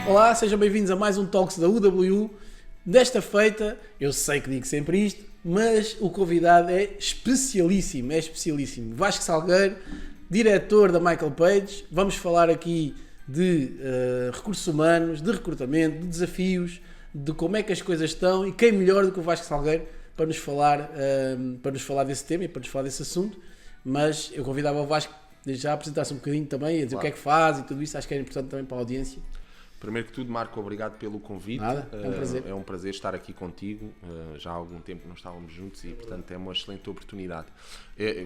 Olá, sejam bem-vindos a mais um Talks da UW. Desta feita, eu sei que digo sempre isto, mas o convidado é especialíssimo, Vasco Salgueiro, diretor da Michael Page. Vamos falar aqui de recursos humanos, de recrutamento, de desafios, de como é que as coisas estão e quem melhor do que o Vasco Salgueiro para nos falar desse tema e para nos falar desse assunto. Mas eu convidava o Vasco desde já a apresentar-se um bocadinho também, a dizer o que é que faz e tudo isso, acho que é importante também para a audiência. Primeiro que tudo, Marco, obrigado pelo convite. Nada, é um prazer. É um prazer estar aqui contigo. Já há algum tempo não estávamos juntos e, portanto, é uma excelente oportunidade.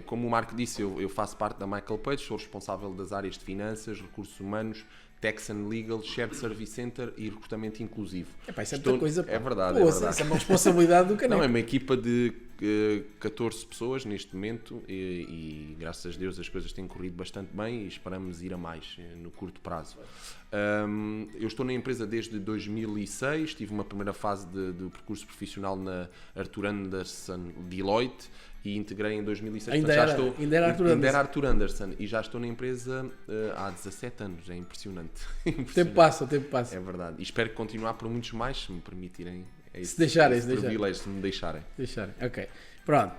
Como o Marco disse, eu faço parte da Michael Page, sou responsável das áreas de finanças, recursos humanos, Tax and Legal, Shared Service Center e recrutamento inclusivo. Isso é muita coisa. É verdade, Pô, é verdade. Isso é uma responsabilidade do canal. Não, é uma equipa de 14 pessoas neste momento e graças a Deus as coisas têm corrido bastante bem e esperamos ir a mais no curto prazo. Eu estou na empresa desde 2006, tive uma primeira fase de percurso profissional na Arthur Andersen Deloitte e integrei em 2006. Ainda era Arthur Andersen e já estou na empresa há 17 anos, é impressionante. O tempo passa. É verdade, e espero continuar por muitos mais, se me permitirem. Se deixarem. Privilégio, se me deixarem. Ok, pronto.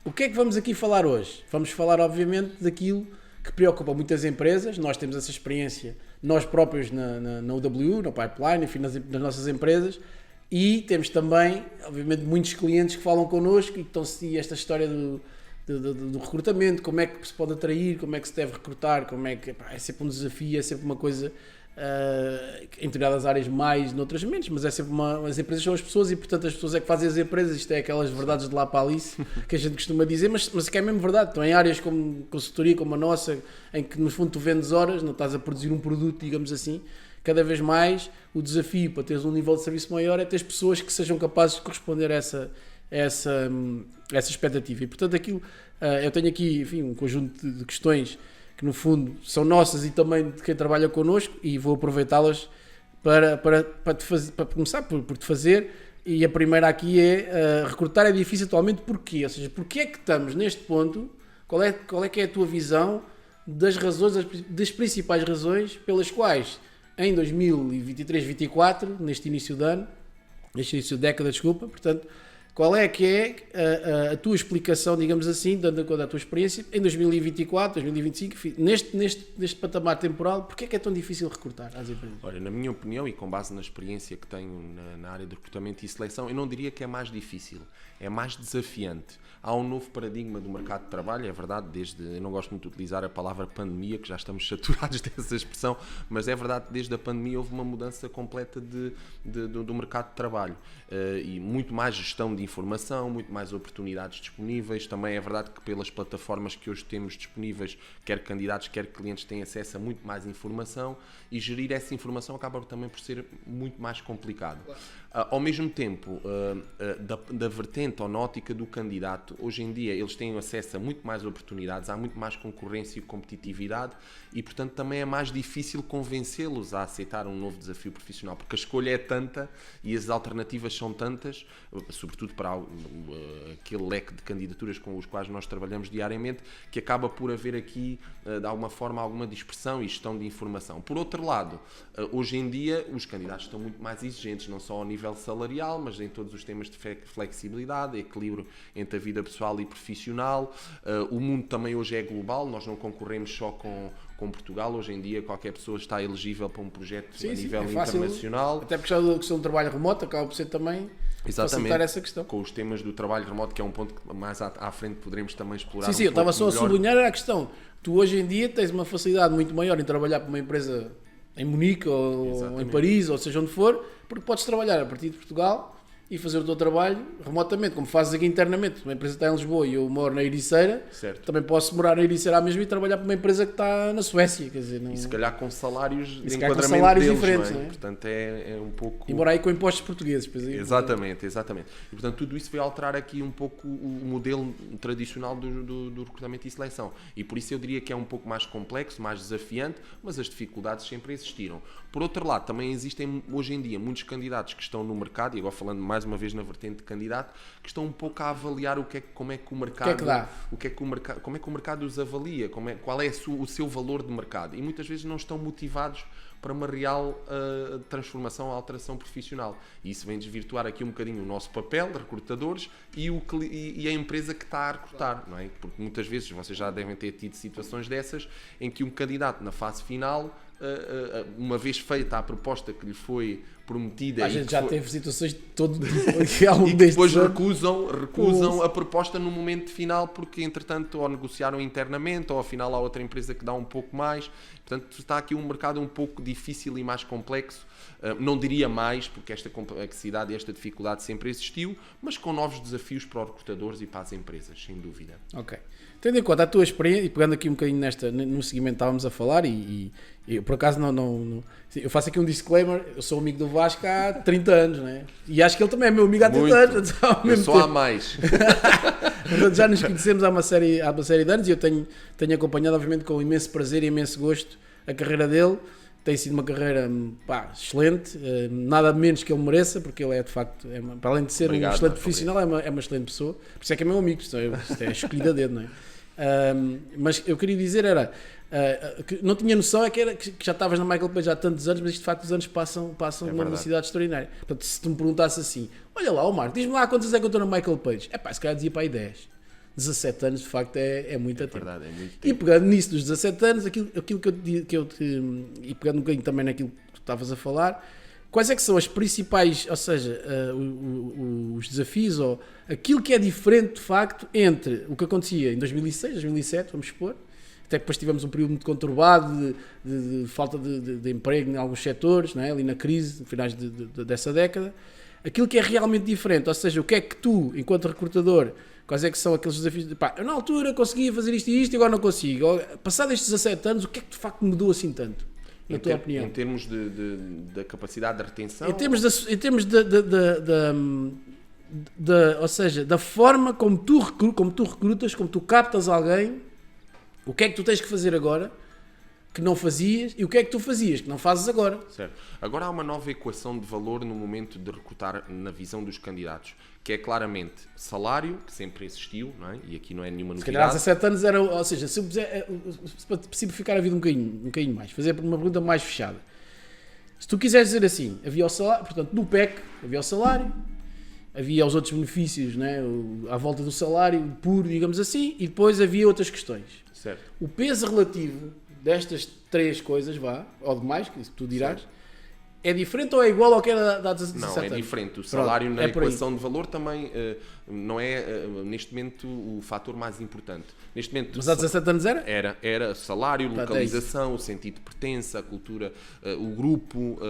O que é que vamos aqui falar hoje? Vamos falar, obviamente, daquilo que preocupa muitas empresas. Nós temos essa experiência, nós próprios na UW, na Pipeline, enfim, nas nossas empresas. E temos também, obviamente, muitos clientes que falam connosco e que estão-se esta história do recrutamento, como é que se pode atrair, como é que se deve recrutar, como é que é sempre um desafio, é sempre uma coisa em determinadas áreas mais, noutras menos, mas é sempre as empresas são as pessoas e portanto as pessoas é que fazem as empresas. Isto é aquelas verdades de lá para Alice que a gente costuma dizer, mas que é mesmo verdade. Então, em áreas como consultoria, como a nossa, em que no fundo tu vendes horas, não estás a produzir um produto, digamos assim, cada vez mais o desafio para teres um nível de serviço maior é ter pessoas que sejam capazes de corresponder a essa expectativa. E portanto eu tenho aqui, enfim, um conjunto de questões que no fundo são nossas e também de quem trabalha connosco e vou aproveitá-las para começar por te fazer. E a primeira aqui é recrutar é difícil atualmente porquê? Ou seja, porquê é que estamos neste ponto? Qual é que é a tua visão das razões, das principais razões pelas quais em 2023-24, neste início de década, desculpa, qual é que é a tua explicação, digamos assim, dando conta da tua experiência, em 2024, 2025, neste patamar temporal, porque é que é tão difícil recrutar às empresas? Olha, na minha opinião e com base na experiência que tenho na área de recrutamento e seleção, eu não diria que é mais difícil, é mais desafiante. Há um novo paradigma do mercado de trabalho, é verdade, eu não gosto muito de utilizar a palavra pandemia, que já estamos saturados dessa expressão, mas é verdade que desde a pandemia houve uma mudança completa do mercado de trabalho e muito mais gestão de informação, muito mais oportunidades disponíveis. Também é verdade que pelas plataformas que hoje temos disponíveis, quer candidatos, quer clientes têm acesso a muito mais informação e gerir essa informação acaba também por ser muito mais complicado. Ao mesmo tempo, da vertente ou na ótica do candidato, hoje em dia eles têm acesso a muito mais oportunidades, há muito mais concorrência e competitividade e, portanto, também é mais difícil convencê-los a aceitar um novo desafio profissional, porque a escolha é tanta e as alternativas são tantas, sobretudo para aquele leque de candidaturas com os quais nós trabalhamos diariamente, que acaba por haver aqui, de alguma forma, alguma dispersão e gestão de informação. Por outro lado, hoje em dia os candidatos estão muito mais exigentes, não só ao nível salarial, mas em todos os temas de flexibilidade, equilíbrio entre a vida pessoal e profissional. O mundo também hoje é global, nós não concorremos só com Portugal. Hoje em dia qualquer pessoa está elegível para um projeto a nível internacional. Até porque já a questão do trabalho remoto acaba por ser também facilitar essa questão. Com os temas do trabalho remoto, que é um ponto que mais à frente poderemos também explorar. Sim, eu estava só a sublinhar a questão. Tu hoje em dia tens uma facilidade muito maior em trabalhar para uma empresa em Munique ou em Paris, ou seja onde for, porque podes trabalhar a partir de Portugal e fazer o teu trabalho remotamente, como fazes aqui internamente. Uma empresa está em Lisboa e eu moro na Ericeira, certo. Também posso morar na Ericeira mesmo e trabalhar para uma empresa que está na Suécia. Quer dizer, não... E se calhar com salários de enquadramento deles, diferentes, não é? Portanto é um pouco... E morar aí com impostos portugueses. Pois aí, exatamente. E portanto tudo isso vai alterar aqui um pouco o modelo tradicional do recrutamento e seleção. E por isso eu diria que é um pouco mais complexo, mais desafiante, mas as dificuldades sempre existiram. Por outro lado, também existem hoje em dia muitos candidatos que estão no mercado, e agora falando mais mais uma vez na vertente de candidato, que estão um pouco a avaliar como é que o mercado, como é que o mercado os avalia, qual é o seu valor de mercado, e muitas vezes não estão motivados para uma real transformação, alteração profissional. E isso vem desvirtuar aqui um bocadinho o nosso papel de recrutadores e a empresa que está a recrutar, não é? Porque muitas vezes vocês já devem ter tido situações dessas em que um candidato na fase final, uma vez feita a proposta que lhe foi prometida, a gente já teve situações de todo tipo e que depois recusam a proposta no momento final porque entretanto ou negociaram internamente ou afinal há outra empresa que dá um pouco mais. Portanto, está aqui um mercado um pouco difícil e mais complexo, não diria mais, porque esta complexidade e esta dificuldade sempre existiu, mas com novos desafios para os recrutadores e para as empresas, sem dúvida. Ok. Tendo em conta a tua experiência, e pegando aqui um bocadinho no seguimento que estávamos a falar, e eu por acaso eu faço aqui um disclaimer, eu sou amigo do Vasco há 30 anos, né? E acho que ele também é meu amigo há 30 anos. Eu só há mais. Já nos conhecemos há uma série de anos e eu tenho acompanhado, obviamente, com imenso prazer e imenso gosto a carreira dele. Tem sido uma carreira excelente, nada menos que ele mereça, porque ele é de facto, para além de ser um excelente profissional, é uma excelente pessoa. Por isso é que é meu amigo, isto é escolhido a dedo, não é? Mas eu queria dizer que não tinha noção que já estavas na Michael Page há tantos anos, mas isto de facto os anos passam de uma velocidade extraordinária. Portanto, se tu me perguntasse assim, olha lá, Marco, diz-me lá quantos é que eu estou na Michael Page, se calhar dizia para aí 10. 17 anos de facto é muito tempo. Verdade, é muito tempo. E pegando nisso dos 17 anos, aquilo e pegando um bocadinho também naquilo que tu estavas a falar, quais é que são as principais, ou seja, os desafios ou aquilo que é diferente de facto entre o que acontecia em 2006, 2007, vamos supor, até que depois tivemos um período muito conturbado de falta de emprego em alguns setores, não é? Ali na crise, no finais dessa década, aquilo que é realmente diferente, ou seja, o que é que tu, enquanto recrutador, quais é que são aqueles desafios eu na altura conseguia fazer isto e isto e agora não consigo. Passado estes 17 anos, o que é que de facto mudou assim tanto? Na tua opinião? Em termos da capacidade de retenção? Em termos ou seja, da forma como tu recrutas, como tu captas alguém, o que é que tu tens que fazer agora que não fazias e o que é que tu fazias que não fazes agora? Certo. Agora há uma nova equação de valor no momento de recrutar na visão dos candidatos, que é claramente salário, que sempre existiu, não é? E aqui não é nenhuma novidade. Se calhar há 17 anos era, ou seja, se eu puser, para simplificar a vida um bocadinho mais, fazer uma pergunta mais fechada. Se tu quiseres dizer assim, havia o salário, portanto, no PEC havia o salário, havia os outros benefícios, né? À volta do salário puro, digamos assim, e depois havia outras questões. Certo. O peso relativo destas três coisas, ou demais, que tu dirás, certo, é diferente ou é igual ao que era há 17 anos? Não, é diferente. O salário na equação de valor também não é, neste momento, o fator mais importante. Neste momento, mas há 17 anos era? Era salário, localização, o sentido de pertença, a cultura, o grupo,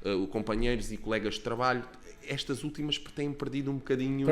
os companheiros e colegas de trabalho. Estas últimas têm perdido um bocadinho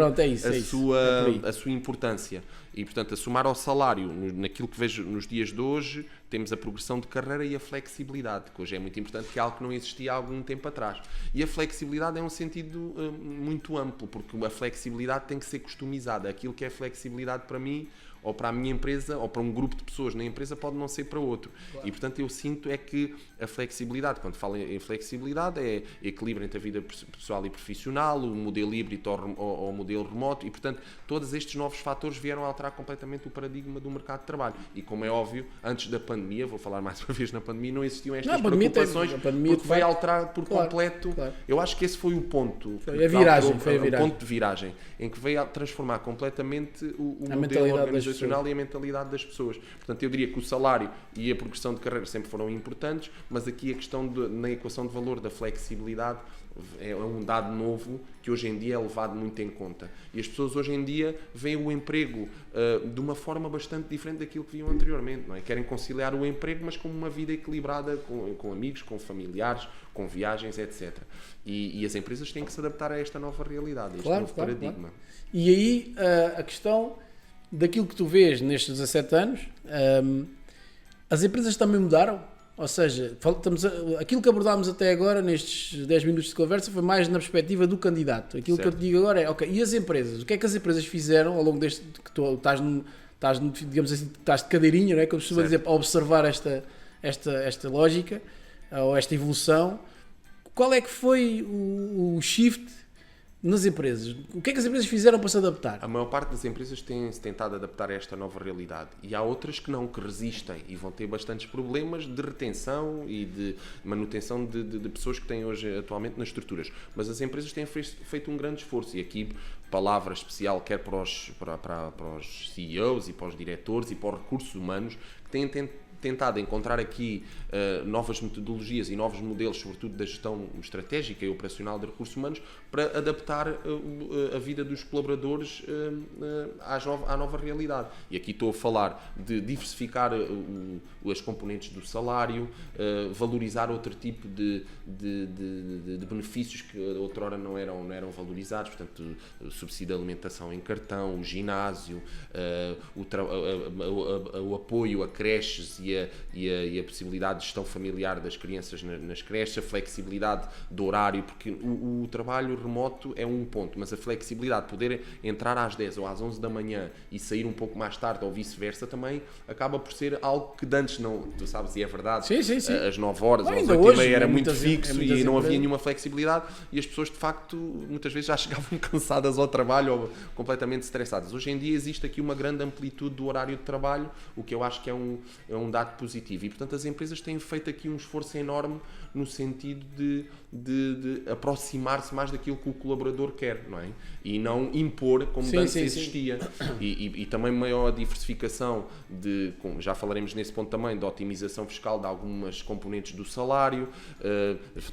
a sua importância. E, portanto, a somar ao salário, naquilo que vejo nos dias de hoje, temos a progressão de carreira e a flexibilidade, que hoje é muito importante, que é algo que não existia há algum tempo atrás. E a flexibilidade é um sentido muito amplo, porque a flexibilidade tem que ser customizada. Aquilo que é flexibilidade para mim, ou para a minha empresa, ou para um grupo de pessoas na empresa, pode não ser para outro. Claro. E, portanto, eu sinto é que a flexibilidade, quando falo em flexibilidade, é equilíbrio entre a vida pessoal e profissional, o modelo híbrido ou o modelo remoto, e, portanto, todos estes novos fatores vieram a alterar completamente o paradigma do mercado de trabalho. E, como é óbvio, antes da pandemia, vou falar mais uma vez na pandemia, não existiam estas preocupações, porque veio alterar por completo. Claro. Eu acho que esse foi o ponto. Foi a viragem. O ponto de viragem, em que veio a transformar completamente o modelo organizacional e a mentalidade das pessoas. Portanto, eu diria que o salário e a progressão de carreira sempre foram importantes, mas aqui a questão na equação de valor da flexibilidade é um dado novo que hoje em dia é levado muito em conta. E as pessoas hoje em dia veem o emprego de uma forma bastante diferente daquilo que viam anteriormente, não é? Querem conciliar o emprego, mas com uma vida equilibrada com amigos, com familiares, com viagens, etc. E as empresas têm que se adaptar a esta nova realidade, a este novo paradigma. Claro. E aí a questão daquilo que tu vês nestes 17 anos, as empresas também mudaram? Ou seja, aquilo que abordámos até agora nestes 10 minutos de conversa foi mais na perspectiva do candidato. Aquilo certo. Que eu te digo agora é, ok, e as empresas? O que é que as empresas fizeram ao longo deste, que tu estás digamos assim, estás de cadeirinha, não é? Como se costuma dizer, a observar esta lógica, ou esta evolução. Qual é que foi o shift nas empresas. O que é que as empresas fizeram para se adaptar? A maior parte das empresas tem-se tentado adaptar a esta nova realidade e há outras que não, que resistem e vão ter bastantes problemas de retenção e de manutenção de pessoas que têm hoje atualmente nas estruturas. Mas as empresas têm feito um grande esforço e aqui palavra especial quer para os CEOs e para os diretores e para os recursos humanos que têm tentado encontrar aqui novas metodologias e novos modelos, sobretudo da gestão estratégica e operacional de recursos humanos, para adaptar a vida dos colaboradores à nova realidade. E aqui estou a falar de diversificar as componentes do salário, valorizar outro tipo de benefícios que outrora não eram valorizados, portanto, o subsídio de alimentação em cartão, o ginásio, o apoio a creches e a possibilidade de gestão familiar das crianças nas creches, a flexibilidade do horário, porque o trabalho remoto é um ponto, mas a flexibilidade de poder entrar às 10 ou às 11 da manhã e sair um pouco mais tarde ou vice-versa também acaba por ser algo que antes não, tu sabes, e é verdade, sim. às 9 horas ou às ainda 8 e hoje, meia era em muito muitas- fixo em muitas e não havia empresas. nenhuma flexibilidade e as pessoas de facto muitas vezes já chegavam cansadas ao trabalho ou completamente estressadas. Hoje em dia existe aqui uma grande amplitude do horário de trabalho, o que eu acho que é um dado positivo e portanto as empresas têm feito aqui um esforço enorme no sentido de aproximar-se mais daquilo que o colaborador quer, não é? E não impor como antes existia. E também maior diversificação já falaremos nesse ponto também, de otimização fiscal de algumas componentes do salário.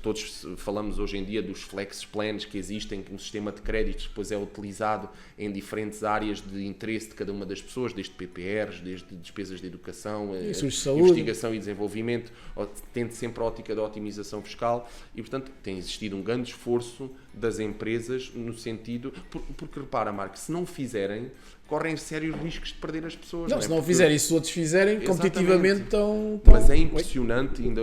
Todos falamos hoje em dia dos flex plans que existem, que um sistema de créditos depois é utilizado em diferentes áreas de interesse de cada uma das pessoas, desde PPRs, desde despesas de educação, investigação e desenvolvimento, tendo sempre a ótica da otimização fiscal e, portanto, tem existido um grande esforço das empresas no sentido... Porque repara, Marco, se não o fizerem, correm sérios riscos de perder as pessoas. Não, se não o fizerem e se outros fizerem, competitivamente estão... Mas é impressionante, ainda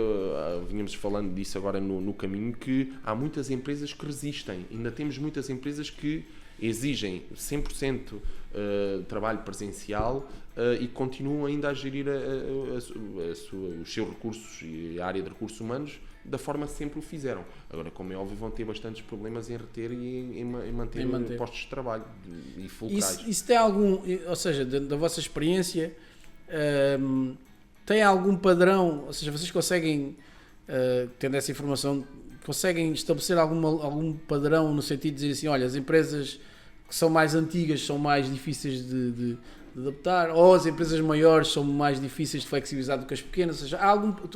vínhamos falando disso agora no caminho, que há muitas empresas que resistem. Ainda temos muitas empresas que exigem 100% trabalho presencial e continuam ainda a gerir os seus recursos e a área de recursos humanos da forma que sempre o fizeram. Agora, como é óbvio, vão ter bastantes problemas em reter e em manter postos de trabalho e fulcrais. Isso tem algum, ou seja, da vossa experiência, tem algum padrão, ou seja, vocês conseguem, tendo essa informação, conseguem estabelecer algum padrão no sentido de dizer assim, olha, as empresas que são mais antigas são mais difíceis de adaptar, ou as empresas maiores são mais difíceis de flexibilizar do que as pequenas, ou seja,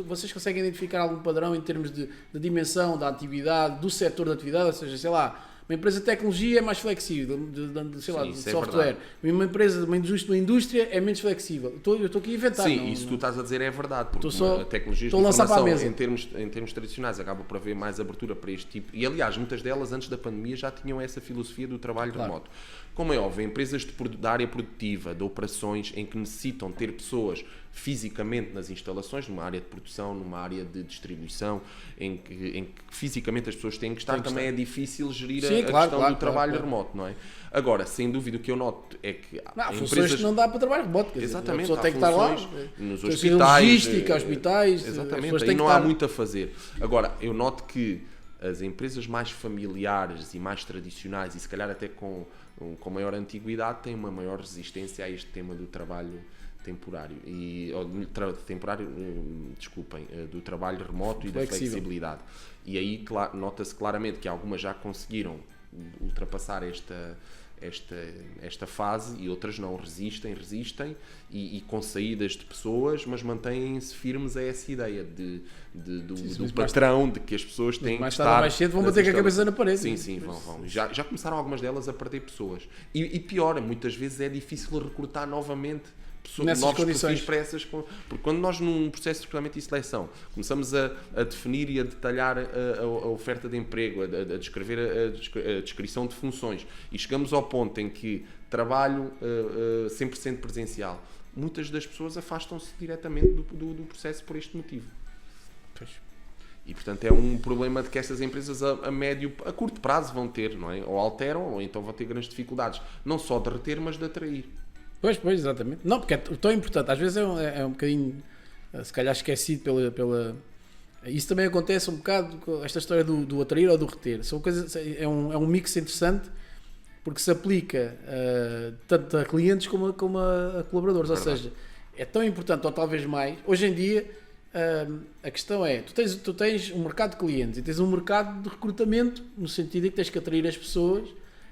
vocês conseguem identificar algum padrão em termos de dimensão, da atividade, do setor da atividade, ou seja, sei lá, uma empresa de tecnologia é mais flexível, de software. Uma empresa, uma indústria é menos flexível. Eu estou aqui a inventar. Sim, isso que tu estás a dizer é verdade, porque a tecnologia de informação em termos tradicionais acaba por haver mais abertura para este tipo. E aliás, muitas delas antes da pandemia já tinham essa filosofia do trabalho remoto. Como é óbvio, empresas da área produtiva, de operações, em que necessitam ter pessoas fisicamente nas instalações, numa área de produção, numa área de distribuição, em que fisicamente as pessoas têm que estar, também é difícil gerir a questão do trabalho remoto, não é? Agora, sem dúvida, o que eu noto é que há funções que não dá para trabalho remoto. Exatamente, a pessoa tem que estar lá. Nos hospitais. Logística, hospitais. Exatamente, aí não há muito a fazer. Agora, eu noto que as empresas mais familiares e mais tradicionais, e se calhar até com maior antiguidade, têm uma maior resistência a este tema do trabalho temporário do trabalho remoto e da flexibilidade. E aí nota-se claramente que algumas já conseguiram ultrapassar esta fase e outras não, resistem e com saídas de pessoas, mas mantêm-se firmes a essa ideia do patrão, de que as pessoas têm que estar... Mais tarde ou mais cedo vão bater com a cabeça na parede. Sim, vão. Já começaram algumas delas a perder pessoas. E pior, muitas vezes é difícil recrutar novamente novos perfis para essas... Porque quando nós num processo de recrutamento e seleção começamos a definir e a detalhar a oferta de emprego, a descrever a descrição de funções e chegamos ao ponto em que trabalho 100% presencial, muitas das pessoas afastam-se diretamente do processo por este motivo. Pois. E portanto é um problema de que estas empresas a curto prazo vão ter, não é? Ou alteram ou então vão ter grandes dificuldades, não só de reter, mas de atrair. Pois, exatamente. Não, porque é tão importante. Às vezes é um bocadinho, se calhar, esquecido Isso também acontece um bocado com esta história do atrair ou do reter. São coisas, é um mix interessante porque se aplica tanto a clientes como a colaboradores. Ou seja, é tão importante, ou talvez mais, hoje em dia a questão é, tu tens um mercado de clientes e tens um mercado de recrutamento, no sentido em que tens que atrair as pessoas,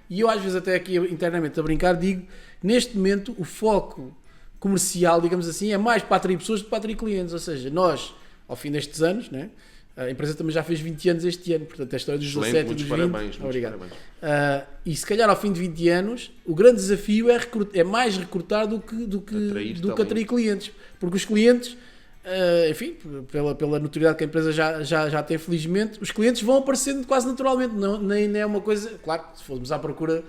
e eu às vezes até aqui internamente a brincar digo, neste momento o foco comercial, digamos assim, é mais para atrair pessoas do que para atrair clientes. Ou seja, nós, ao fim destes anos, né, a empresa também já fez 20 anos este ano, portanto a história dos 17 e dos 20. Parabéns, obrigado. Parabéns. E se calhar ao fim de 20 anos, o grande desafio é mais recrutar do que atrair clientes. Porque os clientes, enfim, pela notoriedade que a empresa já tem felizmente, os clientes vão aparecendo quase naturalmente, nem é uma coisa, claro, se formos à procura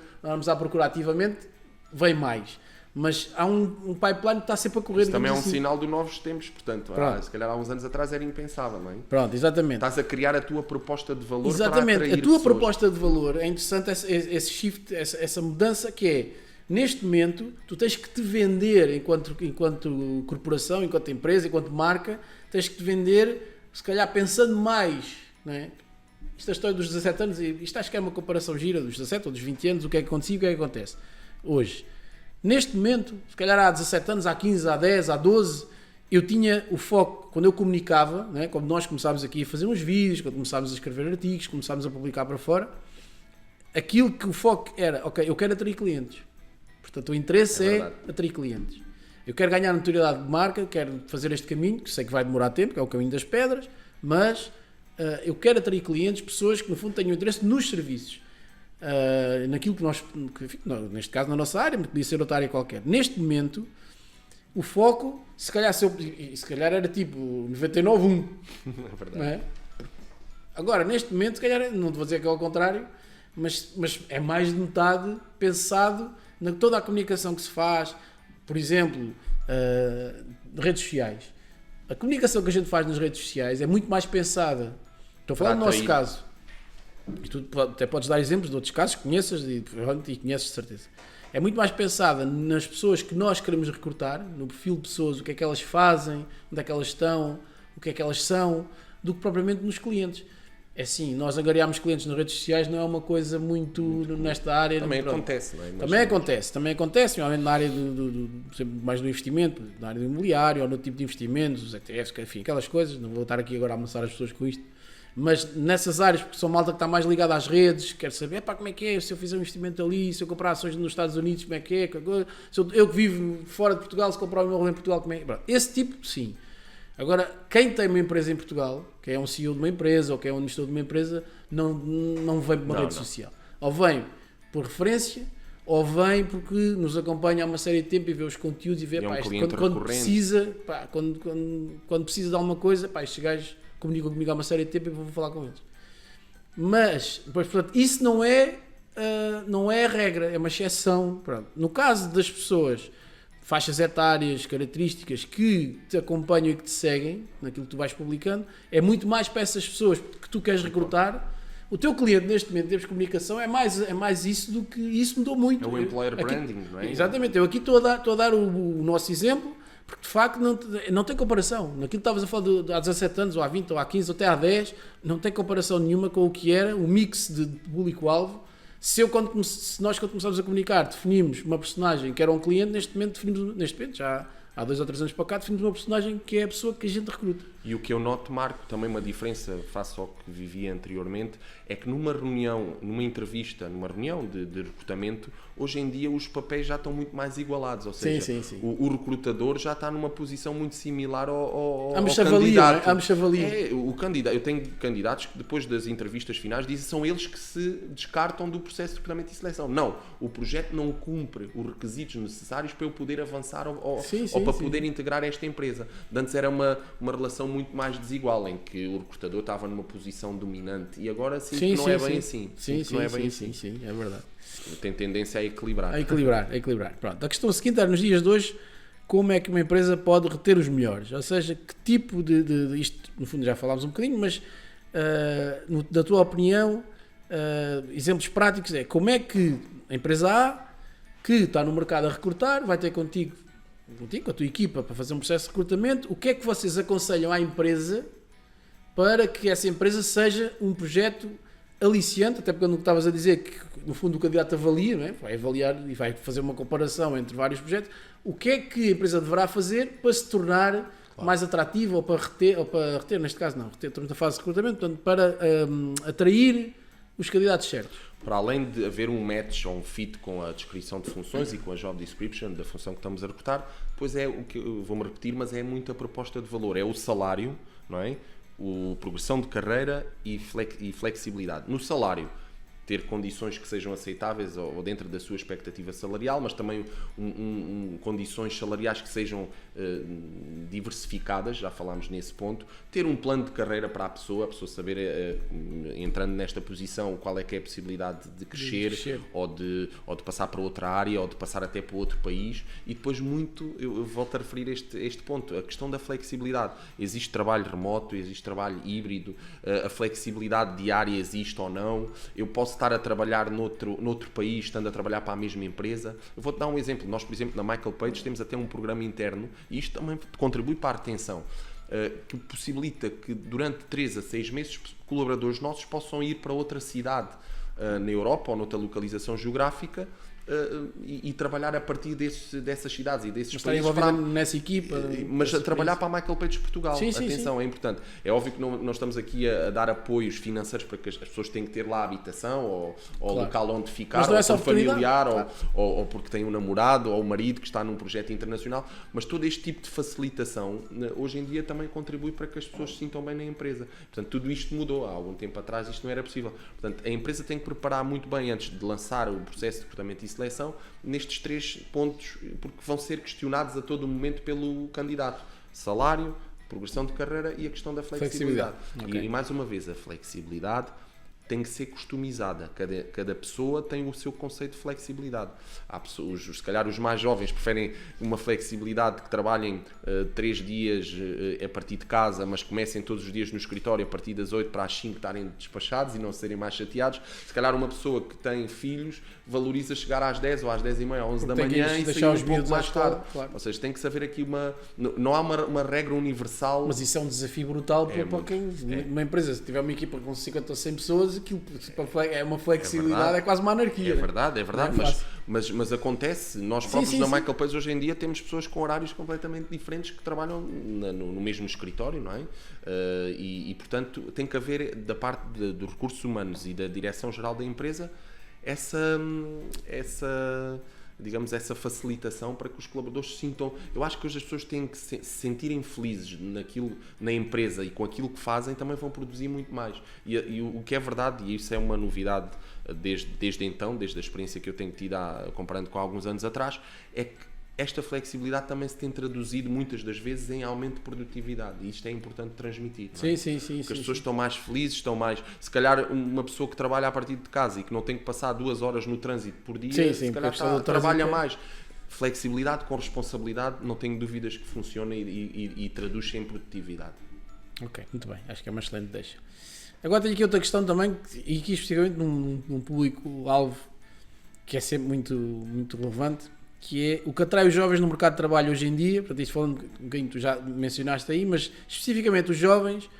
ativamente, vem mais. Mas há um pipeline que está sempre a correr. Isso também é um assim. sinal de novos tempos, portanto, se calhar há uns anos atrás era impensável, não é? Pronto, exatamente. Estás a criar a tua proposta de valor exatamente. para atrair a tua pessoas. proposta de valor, é interessante esse shift, essa mudança que é, neste momento, tu tens que te vender enquanto corporação, enquanto empresa, enquanto marca, tens que te vender, se calhar pensando mais, não é? Isto é a história dos 17 anos, e isto acho que é uma comparação gira dos 17 ou dos 20 anos, o que é que acontecia e o que é que acontece hoje. Neste momento, se calhar há 17 anos, há 15, há 10, há 12, eu tinha o foco, quando eu comunicava, né, quando nós começámos aqui a fazer uns vídeos, quando começámos a escrever artigos, começámos a publicar para fora, aquilo que o foco era, ok, eu quero atrair clientes. Portanto, o interesse é atrair clientes. Eu quero ganhar notoriedade de marca, quero fazer este caminho, que sei que vai demorar tempo, que é o caminho das pedras, mas eu quero atrair clientes, pessoas que no fundo tenham interesse nos serviços. Naquilo que nós, neste caso na nossa área, mas podia ser outra área qualquer. Neste momento, o foco, se calhar era tipo 99-1. É verdade. Não é? Agora, neste momento, se calhar, não vou dizer que é ao contrário, mas é mais de metade pensado na toda a comunicação que se faz, por exemplo, redes sociais. A comunicação que a gente faz nas redes sociais é muito mais pensada. Estou a falar do nosso caso. E tu até podes dar exemplos de outros casos que conheças e conheces de certeza. É muito mais pensada nas pessoas que nós queremos recrutar, no perfil de pessoas, o que é que elas fazem, onde é que elas estão, o que é que elas são, do que propriamente nos clientes. É assim, nós angariarmos clientes nas redes sociais não é uma coisa muito nesta área. Também acontece, não é? Também acontece, normalmente na área mais do investimento, na área do imobiliário, ou no tipo de investimentos, os ETFs, enfim, aquelas coisas. Não vou estar aqui agora a amassar as pessoas com isto. Mas nessas áreas, porque sou malta que está mais ligada às redes, quero saber como é que é, se eu fizer um investimento ali, se eu comprar ações nos Estados Unidos, como é que é, se eu que vivo fora de Portugal, se comprar o meu em Portugal, como é que é. Esse tipo, sim. Agora, quem tem uma empresa em Portugal, quem é um CEO de uma empresa ou quem é um administrador de uma empresa, não vem por uma rede social. Ou vem por referência, ou vem porque nos acompanha há uma série de tempo e vê os conteúdos e vê, quando precisa, quando precisa de alguma coisa, estes gajos comunicam comigo há uma série de tempo e vou falar com eles. Mas, portanto, isso não é a regra, é uma exceção. Pronto. No caso das pessoas, faixas etárias, características que te acompanham e que te seguem, naquilo que tu vais publicando, é muito mais para essas pessoas que tu queres recrutar. O teu cliente, neste momento, em termos de comunicação, é mais isso do que... Isso mudou muito. É o employer branding, não é? Exatamente. Eu aqui estou a dar o nosso exemplo, porque de facto não tem comparação. Naquilo que estavas a falar há 17 anos, ou há 20, ou há 15, ou até há 10, não tem comparação nenhuma com o que era o mix de público-alvo. Se nós, quando começámos a comunicar, definimos uma personagem que era um cliente, neste momento, já há 2 ou 3 anos para cá, definimos uma personagem que é a pessoa que a gente recruta. E o que eu noto, Marco, também uma diferença face ao que vivia anteriormente, é que numa reunião, numa entrevista, numa reunião de recrutamento, hoje em dia os papéis já estão muito mais igualados. Ou seja, sim. O recrutador já está numa posição muito similar ao candidato. Ambos avaliam. O candidato. Eu tenho candidatos que depois das entrevistas finais dizem que são eles que se descartam do processo de recrutamento e seleção. Não, o projeto não cumpre os requisitos necessários para eu poder avançar ou para poder integrar esta empresa. Antes era uma relação muito mais desigual, em que o recrutador estava numa posição dominante e agora não é bem assim. Sim, é verdade. Tem tendência a equilibrar. A equilibrar. Pronto. A questão seguinte é, nos dias de hoje, como é que uma empresa pode reter os melhores? Ou seja, que tipo de isto, no fundo já falámos um bocadinho, mas da tua opinião, exemplos práticos é como é que a empresa A, que está no mercado a recrutar, vai ter contigo, com a tua equipa, para fazer um processo de recrutamento, o que é que vocês aconselham à empresa para que essa empresa seja um projeto aliciante, até porque quando estavas a dizer que no fundo o candidato avalia, não é? Vai avaliar e vai fazer uma comparação entre vários projetos, o que é que a empresa deverá fazer para se tornar mais atrativa ou para reter, neste caso não, estamos na fase de recrutamento, portanto, para atrair os candidatos certos. Para além de haver um match ou um fit com a descrição de funções e com a job description da função que estamos a recrutar, depois é o que eu vou-me repetir, mas é muita proposta de valor, é o salário, não é? O progressão de carreira e flexibilidade. No salário, ter condições que sejam aceitáveis ou dentro da sua expectativa salarial, mas também condições salariais que sejam diversificadas, já falámos nesse ponto, ter um plano de carreira para a pessoa saber, entrando nesta posição, qual é que é a possibilidade de crescer. Ou de passar para outra área, ou de passar até para outro país, e depois eu volto a referir este ponto, a questão da flexibilidade. Existe trabalho remoto, existe trabalho híbrido, a flexibilidade diária existe ou não, eu posso estar a trabalhar noutro país, estando a trabalhar para a mesma empresa. Eu vou-te dar um exemplo. Nós, por exemplo, na Michael Page temos até um programa interno, e isto também contribui para a retenção, que possibilita que durante 3 a 6 meses colaboradores nossos possam ir para outra cidade na Europa ou noutra localização geográfica e trabalhar a partir dessas cidades e desses países. Estar envolvido nessa equipa. Mas a trabalhar para a Michael Page Portugal. Sim, Atenção, sim. É importante. É óbvio que não estamos aqui a dar apoios financeiros para que as pessoas tenham que ter lá a habitação ou local onde ficar, ou por familiar, claro. ou porque tem um namorado ou um marido que está num projeto internacional. Mas todo este tipo de facilitação, hoje em dia, também contribui para que as pessoas se sintam bem na empresa. Portanto, tudo isto mudou. Há algum tempo atrás isto não era possível. Portanto, a empresa tem que preparar muito bem antes de lançar o processo de recrutamento e seleção nestes 3 pontos, porque vão ser questionados a todo momento pelo candidato: salário, progressão de carreira e a questão da flexibilidade. Okay. E mais uma vez, a flexibilidade tem que ser customizada. Cada pessoa tem o seu conceito de flexibilidade. Há pessoas, se calhar os mais jovens preferem uma flexibilidade que trabalhem 3 dias a partir de casa, mas comecem todos os dias no escritório a partir das 8 para as 5 estarem despachados e não serem mais chateados. Se calhar uma pessoa que tem filhos valoriza chegar às 10 ou às 10h30, 11 da manhã e sair um pouco mais tarde. Claro. Ou seja, tem que saber aqui não há uma regra universal. Mas isso é um desafio brutal para quem... Uma empresa, se tiver uma equipa com 50 ou 100 pessoas, aquilo é uma flexibilidade, é quase uma anarquia. É verdade, mas acontece. Nós próprios na Michael Page hoje em dia temos pessoas com horários completamente diferentes que trabalham no mesmo escritório, não é? E portanto tem que haver da parte dos recursos humanos e da direção-geral da empresa essa facilitação para que os colaboradores se sintam... Eu acho que hoje as pessoas têm que se sentirem felizes na empresa e com aquilo que fazem, também vão produzir muito mais. E o que é verdade, e isso é uma novidade desde então, desde a experiência que eu tenho tido comparando com há alguns anos atrás, é que esta flexibilidade também se tem traduzido muitas das vezes em aumento de produtividade, e isto é importante transmitir. Não é? Sim. Porque as pessoas estão mais felizes, estão mais... Se calhar uma pessoa que trabalha a partir de casa e que não tem que passar 2 horas no trânsito por dia, se calhar trabalha mais. Flexibilidade com responsabilidade, não tenho dúvidas que funciona e traduz-se em produtividade. Ok, muito bem, acho que é uma excelente deixa. Agora tenho aqui outra questão também, e aqui especificamente num público-alvo que é sempre muito relevante, que é o que atrai os jovens no mercado de trabalho hoje em dia. Portanto, isto falando um bocadinho, tu já mencionaste aí, mas especificamente os jovens,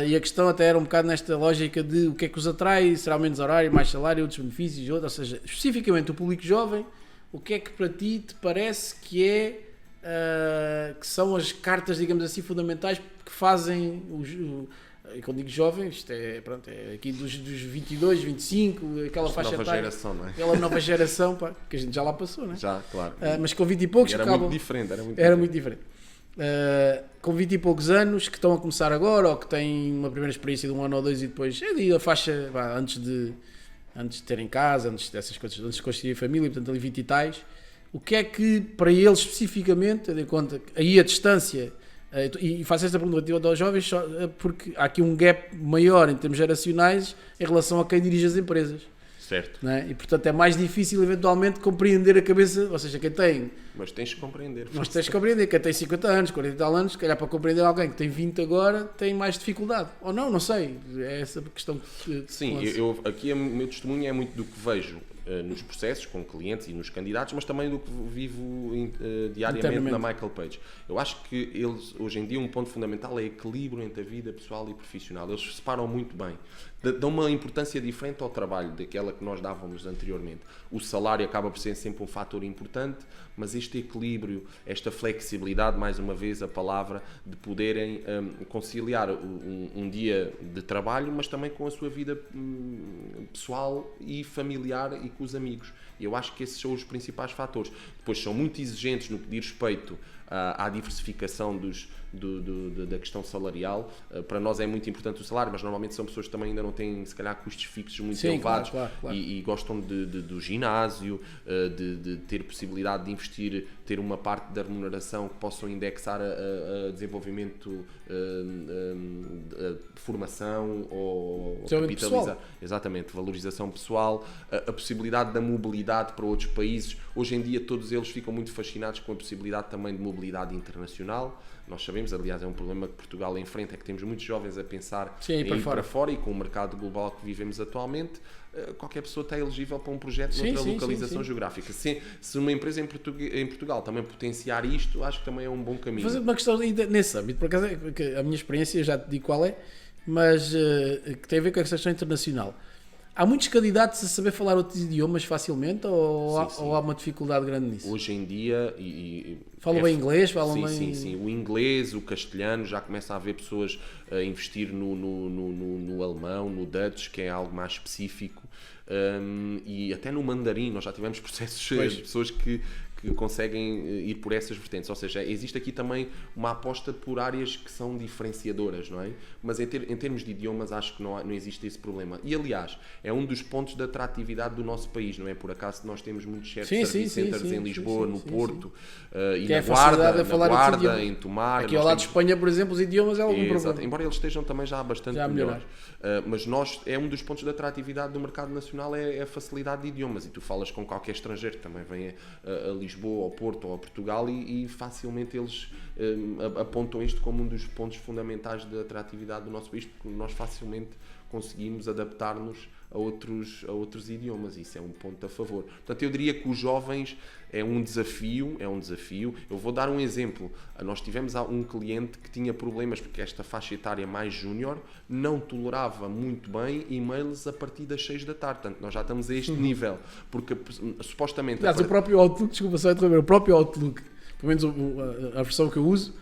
e a questão até era um bocado nesta lógica de o que é que os atrai, será menos horário, mais salário, outros benefícios, ou seja, especificamente o público jovem, o que é que para ti te parece que são as cartas, digamos assim, fundamentais que fazem e quando digo jovem, isto é aqui dos 22, 25, aquela faixa etária. Geração, não é? Aquela nova geração, pá, que a gente já lá passou, não é? Já, claro. Mas com 20 e poucos... Era muito diferente. Com 20 e poucos anos, que estão a começar agora, ou que têm uma primeira experiência de 1 ano ou 2 e depois é ali a faixa, pá, antes de terem casa, antes dessas coisas, antes de construir família, portanto ali 20 e tais. O que é que, para eles especificamente, tendo em conta aí a distância... E faço esta pergunta aos jovens porque há aqui um gap maior em termos geracionais em relação a quem dirige as empresas. Certo. Não é? E portanto é mais difícil eventualmente compreender a cabeça, ou seja, quem tem... Mas tens que compreender. Mas tens que compreender, quem tem 50 anos, 40 e tal anos, se calhar para compreender alguém que tem 20 agora, tem mais dificuldade. Ou não sei. É essa a questão que... Sim, aqui o meu testemunho é muito do que vejo. nos processos, com clientes e nos candidatos, mas também do que vivo diariamente na Michael Page. Eu acho que eles, hoje em dia, um ponto fundamental é equilíbrio entre a vida pessoal e profissional. Eles se separam muito bem. Dão uma importância diferente ao trabalho daquela que nós dávamos anteriormente. O salário acaba por ser sempre um fator importante, mas este equilíbrio, esta flexibilidade, mais uma vez a palavra, de poderem conciliar um dia de trabalho, mas também com a sua vida pessoal e familiar e com os amigos. Eu acho que esses são os principais fatores. Depois são muito exigentes no que diz respeito à diversificação da questão salarial. Para nós é muito importante o salário, mas normalmente são pessoas que também ainda não têm, se calhar, custos fixos muito elevados. Claro. E gostam do ginásio, de ter possibilidade de investir, ter uma parte da remuneração que possam indexar a desenvolvimento, formação ou capitalizar. Exatamente, valorização pessoal, a possibilidade da mobilidade para outros países. Hoje em dia todos eles ficam muito fascinados com a possibilidade também de mobilidade internacional. Nós sabemos, aliás, é um problema que Portugal enfrenta, é que temos muitos jovens a pensar em ir para fora, e com o mercado global que vivemos atualmente, qualquer pessoa está elegível para um projeto noutra localização geográfica. Se uma empresa em Portugal também potenciar isto, acho que também é um bom caminho. Fazer uma questão nesse âmbito, por acaso, a minha experiência, já te digo qual é, mas que tem a ver com a questão internacional. Há muitos candidatos a saber falar outros idiomas facilmente ou há uma dificuldade grande nisso? Hoje em dia... Falam bem inglês? Sim. O inglês, o castelhano, já começa a haver pessoas a investir no alemão, no Dutch, que é algo mais específico, e até no mandarim. Nós já tivemos processos de pessoas que conseguem ir por essas vertentes. Ou seja, existe aqui também uma aposta por áreas que são diferenciadoras, não é? Mas em termos de idiomas acho que não existe esse problema. E aliás, é um dos pontos de atratividade do nosso país, não é? Por acaso nós temos muitos service centers em Lisboa, no Porto, e na Guarda, em Tomar. Aqui ao lado de Espanha, por exemplo, os idiomas é algum problema. Embora eles estejam também já bastante melhores. Mas é um dos pontos de atratividade do mercado nacional, é a facilidade de idiomas. E tu falas com qualquer estrangeiro que também vem a Lisboa, ao Porto ou a Portugal e facilmente eles apontam isto como um dos pontos fundamentais da atratividade do nosso país, porque nós facilmente conseguimos adaptar-nos a outros idiomas. Isso é um ponto a favor. Portanto, eu diria que os jovens é um desafio. Eu vou dar um exemplo. Nós tivemos um cliente que tinha problemas porque esta faixa etária mais júnior não tolerava muito bem e-mails a partir das 6 da tarde. Portanto, nós já estamos a este nível. Porque supostamente... Aliás, o próprio Outlook, desculpa só interromper, o próprio Outlook, pelo menos a versão que eu uso,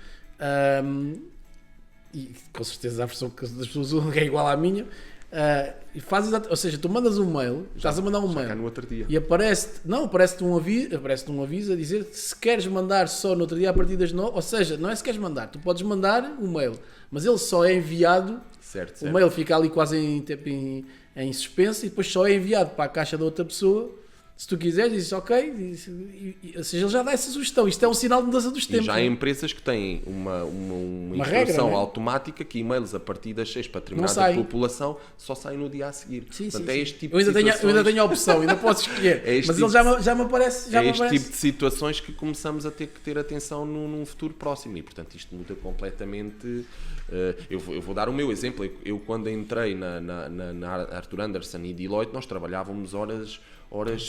e com certeza a versão que as pessoas usam é igual à minha, e faz ou seja, tu mandas um mail, estás a mandar um mail no outro dia. E aparece-te um aviso a dizer que se queres mandar só no outro dia a partir das 9, ou seja, não é se queres mandar, tu podes mandar um mail, mas ele só é enviado, certo. O mail fica ali quase em suspenso e depois só é enviado para a caixa da outra pessoa. Se tu quiseres, dizes ok, ou seja, ele já dá essa sugestão. Isto é um sinal de mudança dos tempos. E já há empresas que têm uma instrução automática que e-mails a partir das 6 para determinada população só saem no dia a seguir. Portanto, é este tipo eu ainda tenho a opção, ainda posso escolher. Mas ele já me aparece. Este tipo de situações que começamos a ter que ter atenção num futuro próximo. E, portanto, isto muda completamente. Eu vou dar o meu exemplo. Eu quando entrei na Arthur Andersen e Deloitte, nós trabalhávamos horas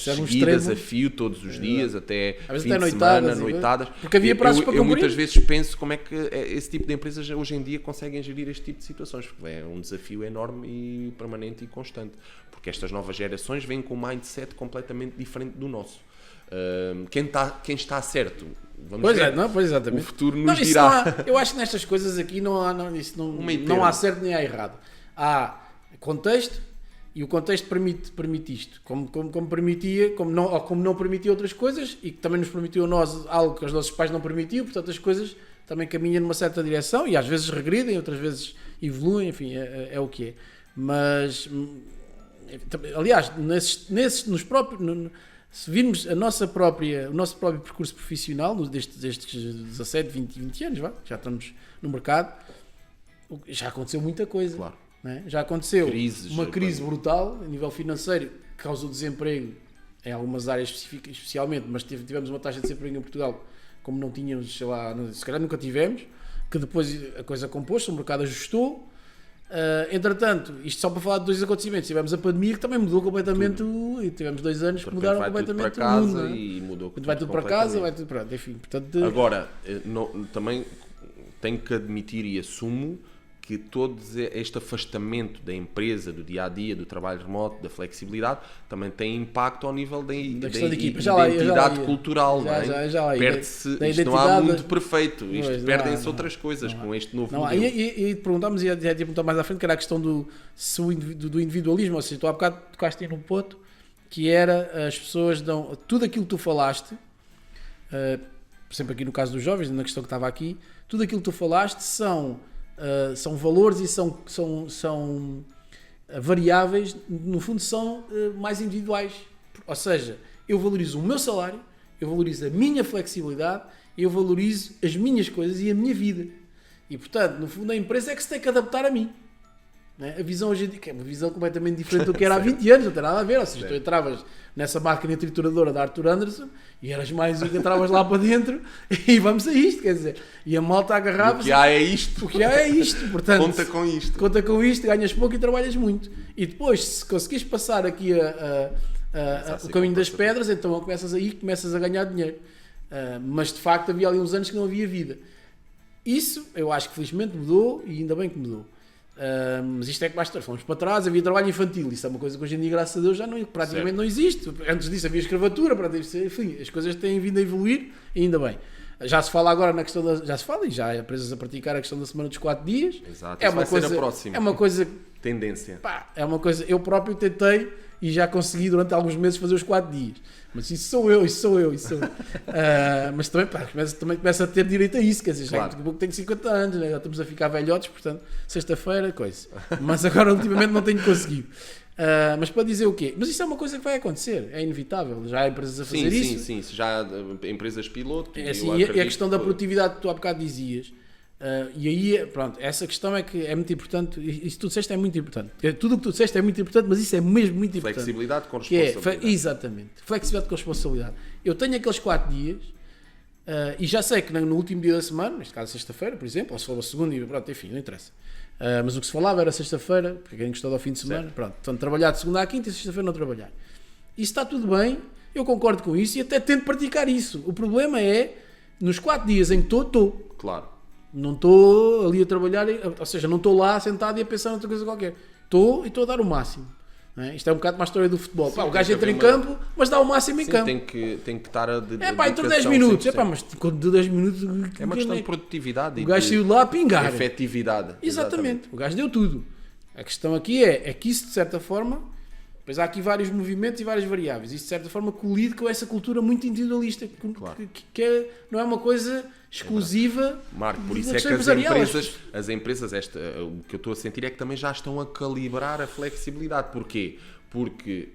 seguidas a fio, todos os dias, até fim de semana, noitadas. Porque havia prazos para cumprir. Eu muitas vezes penso como é que esse tipo de empresas hoje em dia conseguem gerir este tipo de situações, porque é um desafio enorme e permanente e constante, porque estas novas gerações vêm com um mindset completamente diferente do nosso. Quem está certo, vamos ver. Exatamente. O futuro nos dirá. Eu acho que nestas coisas aqui não há certo nem há errado. Há contexto. E o contexto permite isto, como permitia, como não permitia outras coisas, e que também nos permitiu a nós algo que os nossos pais não permitiam. Portanto, as coisas também caminham numa certa direção e às vezes regridem, outras vezes evoluem, enfim, é o que é. Mas, aliás, se virmos o nosso próprio percurso profissional, destes 17, 20 anos, já estamos no mercado, já aconteceu muita coisa. Claro. Já aconteceu uma crise brutal a nível financeiro que causou desemprego em algumas áreas especialmente, mas tivemos uma taxa de desemprego em Portugal como não tínhamos, sei lá, se calhar nunca tivemos, que depois a coisa compôs-se, o mercado ajustou Entretanto, isto só para falar de 2 acontecimentos, tivemos a pandemia que também mudou completamente e tivemos 2 anos que mudaram completamente o mundo. Né? E mudou vai tudo para casa, vai tudo para... Enfim, portanto... Agora, também tenho que admitir e assumo que todo este afastamento da empresa, do dia-a-dia, do trabalho remoto, da flexibilidade, também tem impacto ao nível da identidade cultural. Perde-se, isto não há mundo perfeito, perdem-se outras coisas com este novo modelo. E perguntámos, e ia perguntar mais à frente, que era a questão do individualismo, ou seja, tu há bocado tocaste aí num ponto, que era as pessoas dão, tudo aquilo que tu falaste, por exemplo aqui no caso dos jovens, na questão que estava aqui, tudo aquilo que tu falaste são valores e são variáveis, no fundo são mais individuais. Ou seja, eu valorizo o meu salário, eu valorizo a minha flexibilidade, eu valorizo as minhas coisas e a minha vida. E portanto, no fundo, a empresa é que se tem que adaptar a mim. Né? A visão hoje em dia é uma visão completamente diferente do que era há 20 anos, não tem nada a ver. Ou seja, tu entravas nessa máquina trituradora da Arthur Anderson e eras mais um que entravas lá para dentro e vamos a isto, quer dizer. E a malta agarrava-se. O que há é isto. O que há é isto, portanto. Conta com isto. Conta com isto, ganhas pouco e trabalhas muito. E depois, se conseguires passar aqui o caminho das pedras, então começas a ganhar dinheiro. Mas de facto havia ali uns anos que não havia vida. Isso eu acho que felizmente mudou e ainda bem que mudou. Mas isto é que basta. Fomos para trás, havia trabalho infantil. Isso é uma coisa que hoje em dia, graças a Deus, já praticamente não existe. Antes disso havia escravatura, enfim, as coisas têm vindo a evoluir e ainda bem. Já se fala agora na questão já se fala e já há empresas a praticar a questão da semana dos 4 dias. Exato, é uma coisa, ser a próxima. É uma coisa tendência. É uma coisa, eu próprio tentei e já consegui durante alguns meses fazer os 4 dias. Mas isso sou eu. Mas também começa a ter direito a isso, quer dizer, claro. Daqui a pouco tenho 50 anos, né? Já estamos a ficar velhotes, portanto, sexta-feira, coisa. Mas agora ultimamente não tenho conseguido. Mas para dizer o quê? Mas isso é uma coisa que vai acontecer, é inevitável. Já há empresas a fazer isso. Sim, já há empresas piloto. E a questão da produtividade que tu há bocado dizias. E aí, pronto, essa questão é que é muito importante. Isso que tu disseste é muito importante. Tudo o que tu disseste é muito importante, mas isso é mesmo muito importante. Flexibilidade com responsabilidade. Exatamente, flexibilidade com responsabilidade. Eu tenho aqueles 4 dias e já sei que no último dia da semana, neste caso sexta-feira, por exemplo, ou se for a segunda, e pronto, enfim, não interessa. Mas o que se falava era sexta-feira, porque quem gostou do fim de semana, certo. Pronto, então trabalhar de segunda à quinta e sexta-feira não trabalhar. Isso está tudo bem, eu concordo com isso e até tento praticar isso. O problema é, nos 4 dias em que estou. Claro. Não estou ali a trabalhar, ou seja, não estou lá sentado e a pensar noutra coisa qualquer. Estou a dar o máximo. Não é? Isto é um bocado uma história do futebol. Sim, o gajo entra em campo, mas dá o máximo em campo. Tem que estar a entrou 10 minutos. Mas de 10 minutos... É uma questão de produtividade. O gajo saiu lá a pingar. Efetividade. Exatamente. O gajo deu tudo. A questão aqui é que isso, de certa forma... Pois há aqui vários movimentos e várias variáveis. Isso, de certa forma, colide com essa cultura muito individualista, claro. que não é uma coisa exclusiva. Marco, por isso é que as empresas o que eu estou a sentir é que também já estão a calibrar a flexibilidade. Porquê? Porque,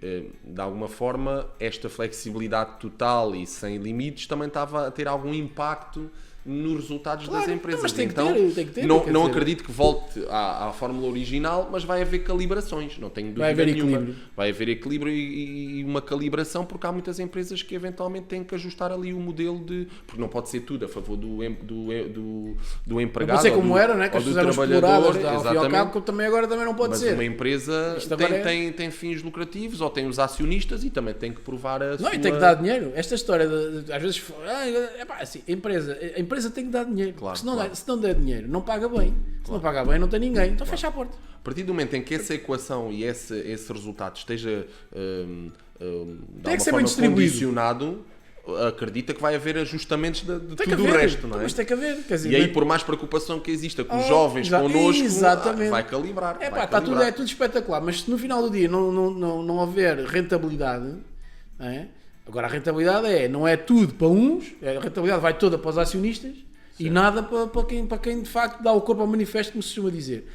de alguma forma, esta flexibilidade total e sem limites também estava a ter algum impacto nos resultados das empresas. Mas tem que ter, não acredito que volte à fórmula original, mas vai haver calibrações, não tenho dúvida nenhuma. Vai haver equilíbrio e uma calibração, porque há muitas empresas que eventualmente têm que ajustar ali o modelo porque não pode ser tudo a favor do empregado. Não pode ser como era, né? Que as fizeram exploradas ao fim e ao cabo, que agora também não pode ser. Mas uma empresa tem fins lucrativos ou tem os acionistas e também tem que provar a sua... E tem que dar dinheiro. Esta história, às vezes, assim, a empresa tem que dar dinheiro, claro, se não der dinheiro, não paga bem. Se não paga bem, não tem ninguém, então fecha a porta. A partir do momento em que essa equação e esse resultado esteja de alguma forma condicionado, acredita que vai haver ajustamentos de tudo o resto, não é? Mas tem que haver. Quer dizer, e aí, por mais preocupação que exista com os jovens connosco, vai calibrar. É tudo espetacular, mas se no final do dia não houver rentabilidade, não é? Agora a rentabilidade não é tudo para uns, a rentabilidade vai toda para os acionistas. Certo. E nada para quem de facto dá o corpo ao manifesto, como se costuma dizer.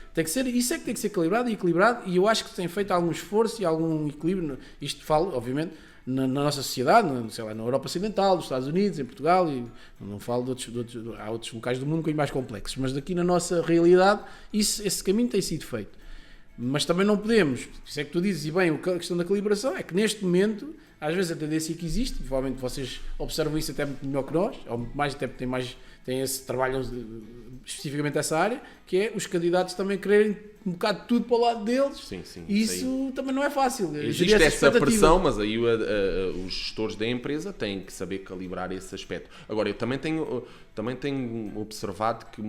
Isso é que tem que ser calibrado e equilibrado, e eu acho que se tem feito algum esforço e algum equilíbrio. Isto falo, obviamente, na nossa sociedade, na Europa Ocidental, nos Estados Unidos, em Portugal, e não falo há outros locais do mundo um bocadinho mais complexos, mas daqui na nossa realidade esse caminho tem sido feito. Mas também não podemos, isso é que tu dizes, e bem, a questão da calibração é que neste momento, às vezes a tendência que existe, provavelmente vocês observam isso até muito melhor que nós, ou muito mais, até porque têm trabalham especificamente essa área, que é os candidatos também quererem um bocado de tudo para o lado deles. Sim, sim, e isso também não é fácil. Existe essa pressão, mas aí os gestores da empresa têm que saber calibrar esse aspecto. Agora, eu também tenho observado que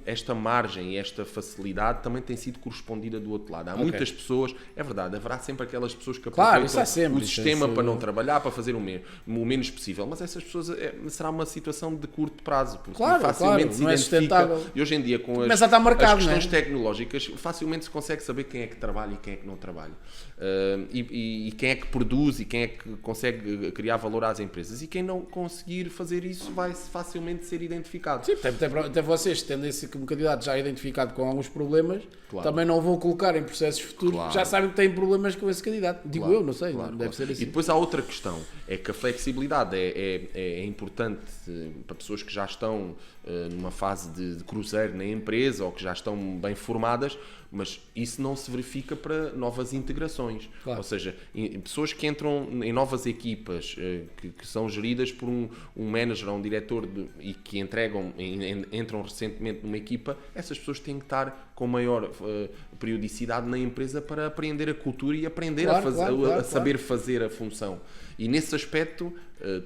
esta margem e esta facilidade também tem sido correspondida do outro lado. Há muitas pessoas, é verdade, haverá sempre aquelas pessoas que aproveitam o sistema para não trabalhar, para fazer o menos possível, mas essas pessoas será uma situação de curto prazo, porque facilmente se identifica. E hoje em dia, com as questões tecnológicas, facilmente se consegue saber quem é que trabalha e quem é que não trabalha. E quem é que produz e quem é que consegue criar valor às empresas. E quem não conseguir fazer isso vai facilmente ser identificado. Sim, até vocês, tendo esse candidato já identificado com alguns problemas, também não vão colocar em processos futuros, já sabem que têm problemas com esse candidato. Digo eu, não sei, deve ser assim. E depois há outra questão, é que a flexibilidade é importante para pessoas que já estão numa fase de cruzeiro na empresa ou que já estão bem formadas, mas isso não se verifica para novas integrações. Ou seja, pessoas que entram em novas equipas que são geridas por um manager ou um diretor e que entram recentemente numa equipa, essas pessoas têm que estar com maior periodicidade na empresa para aprender a cultura e aprender a saber fazer a função. E nesse aspecto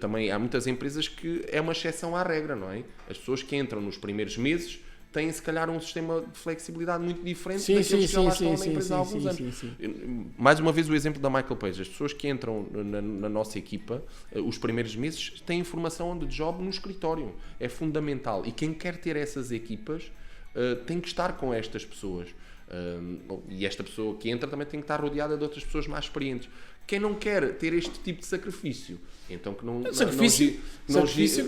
também há muitas empresas que é uma exceção à regra, não é? As pessoas que entram nos primeiros meses têm se calhar um sistema de flexibilidade muito diferente daqueles que já lá estão na empresa há alguns anos. Mais uma vez o exemplo da Michael Page. As pessoas que entram na nossa equipa, os primeiros meses, têm formação on the job no escritório. É fundamental. E quem quer ter essas equipas tem que estar com estas pessoas. E esta pessoa que entra também tem que estar rodeada de outras pessoas mais experientes. Quem não quer ter este tipo de sacrifício, então que não... Sacrifício que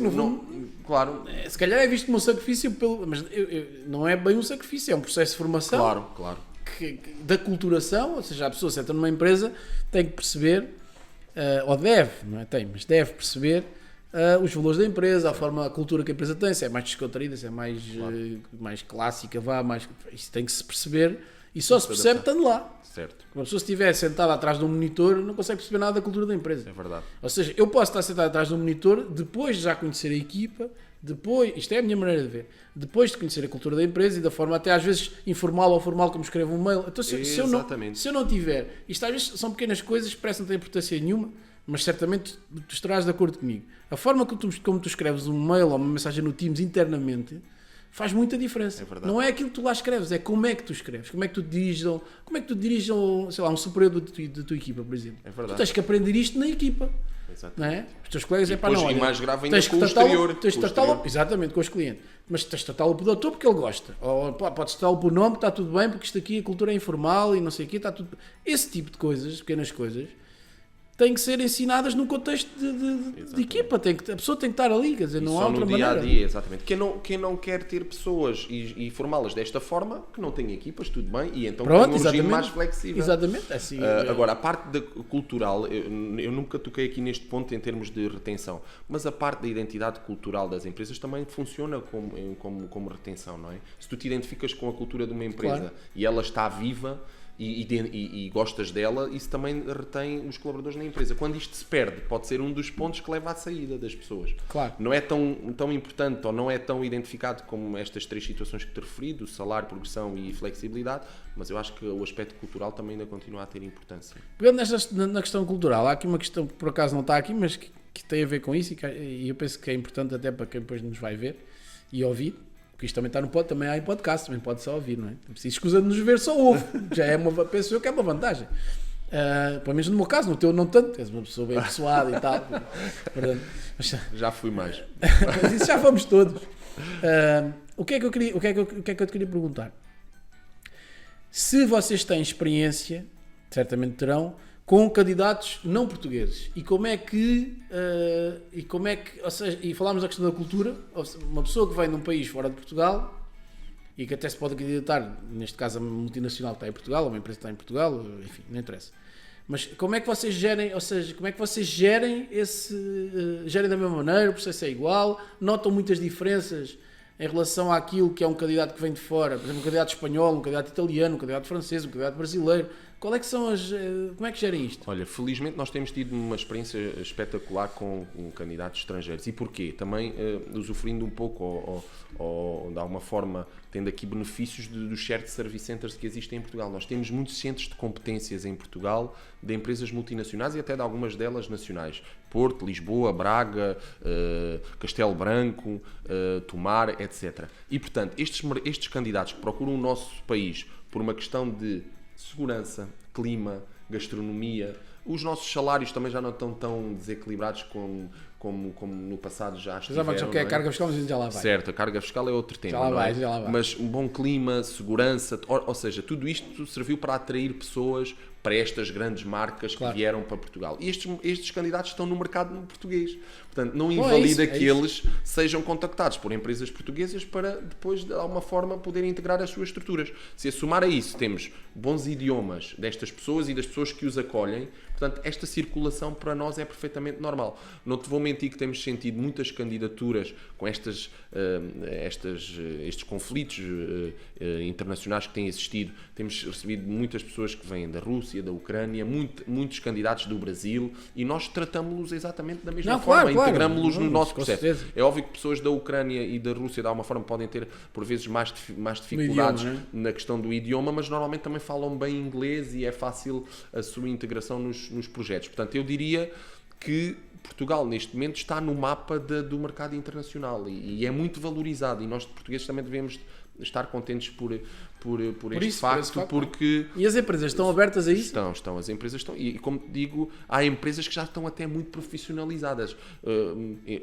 no fundo, claro. Se calhar é visto como um sacrifício, mas não é bem um sacrifício, é um processo de formação. Claro. Da culturação, ou seja, a pessoa se entra numa empresa tem que perceber, ou deve, não é? Mas deve perceber os valores da empresa, a cultura que a empresa tem, se é mais descontraída, se é mais clássica, isso tem que se perceber e só se percebe estando lá. Certo. Uma pessoa se estiver sentada atrás de um monitor não consegue perceber nada da cultura da empresa. É verdade. Ou seja, eu posso estar sentado atrás de um monitor depois de já conhecer a equipa, isto é a minha maneira de ver, depois de conhecer a cultura da empresa e da forma até às vezes informal ou formal como escrevo um mail. Então se eu não tiver, isto às vezes são pequenas coisas que parecem não ter importância nenhuma, mas certamente tu estarás de acordo comigo. A forma como tu escreves um mail ou uma mensagem no Teams internamente faz muita diferença. Não é aquilo que tu lá escreves, é como é que tu escreves, como é que tu diriges, sei lá, um superior da tua equipa, por exemplo. É verdade. Tu tens que aprender isto na equipa. Exatamente. Não é? Os teus colegas e mais grave ainda com o exterior. Tens de tratá-lo, exatamente, com os clientes. Mas tens de tratá-lo por doutor porque ele gosta. Ou podes tratá-lo por nome, está tudo bem, porque isto aqui a cultura é informal e não sei o quê, está tudo... Esse tipo de coisas, pequenas coisas, têm que ser ensinadas num contexto de equipa. A pessoa tem que estar ali, quer dizer, não há outra maneira. No dia-a-dia, exatamente. Quem não quer ter pessoas e formá-las desta forma, que não tem equipas, tudo bem, e então tem um regime mais flexível. Exatamente. Assim, agora, a parte cultural, eu nunca toquei aqui neste ponto em termos de retenção, mas a parte da identidade cultural das empresas também funciona como retenção, não é? Se tu te identificas com a cultura de uma empresa e ela está viva, e gostas dela, isso também retém os colaboradores na empresa. Quando isto se perde, pode ser um dos pontos que leva à saída das pessoas. Claro. Não é tão importante ou não é tão identificado como estas três situações que te referi, do salário, progressão e flexibilidade, mas eu acho que o aspecto cultural também ainda continua a ter importância. Pegando na questão cultural, há aqui uma questão que por acaso não está aqui, mas que tem a ver com isso e eu penso que é importante até para quem depois nos vai ver e ouvir. Porque isto também está também há em podcast, também pode só ouvir, não é? Não precisa escusa de nos ver, só ouve. Já penso eu que é uma vantagem. Pelo menos no meu caso, no teu não tanto, és uma pessoa bem persuada e tal. Já fui mais. Mas isso já fomos todos. O que é que eu te queria perguntar? Se vocês têm experiência, certamente terão, com candidatos não portugueses. E como é que, ou seja, e falámos da questão da cultura, uma pessoa que vem de um país fora de Portugal e que até se pode candidatar, neste caso a uma multinacional que está em Portugal, ou uma empresa que está em Portugal, enfim, não interessa. Mas como é que vocês gerem, ou seja, como é que vocês gerem gerem da mesma maneira, o processo é igual, notam muitas diferenças em relação àquilo que é um candidato que vem de fora, por exemplo, um candidato espanhol, um candidato italiano, um candidato francês, um candidato brasileiro, Qual é que são como é que gerem isto? Olha, felizmente nós temos tido uma experiência espetacular com candidatos estrangeiros. E porquê? Também usufruindo um pouco ou de alguma forma tendo aqui benefícios dos shared service centers que existem em Portugal. Nós temos muitos centros de competências em Portugal de empresas multinacionais e até de algumas delas nacionais. Porto, Lisboa, Braga, Castelo Branco, Tomar, etc. E, portanto, estes candidatos que procuram o nosso país por uma questão de segurança, clima, gastronomia, os nossos salários também já não estão tão desequilibrados como no passado já estiveram. Mas é a carga fiscal, mas a gente já lá vai. Certo, a carga fiscal é outro tema. Já lá vai. Mas um bom clima, segurança, ou seja, tudo isto serviu para atrair pessoas para estas grandes marcas que vieram para Portugal. E estes candidatos estão no mercado português. Portanto, não invalida que eles sejam contactados por empresas portuguesas para depois, de alguma forma, poderem integrar as suas estruturas. Se a somar a isso temos bons idiomas destas pessoas e das pessoas que os acolhem, portanto, esta circulação para nós é perfeitamente normal. Não te vou mentir que temos sentido muitas candidaturas com estes conflitos internacionais que têm existido. Temos recebido muitas pessoas que vêm da Rússia, da Ucrânia, muitos candidatos do Brasil, e nós tratamos-los exatamente da mesma forma, integramos-los no nosso processo. É óbvio que pessoas da Ucrânia e da Rússia, de alguma forma, podem ter, por vezes, mais dificuldades na questão do idioma, mas normalmente também falam bem inglês e é fácil a sua integração nos projetos. Portanto, eu diria que Portugal, neste momento, está no mapa do mercado internacional e é muito valorizado, e nós, portugueses, também devemos estar contentes por este facto, porque... E as empresas estão abertas a isso? Estão, as empresas estão, e como digo, há empresas que já estão até muito profissionalizadas.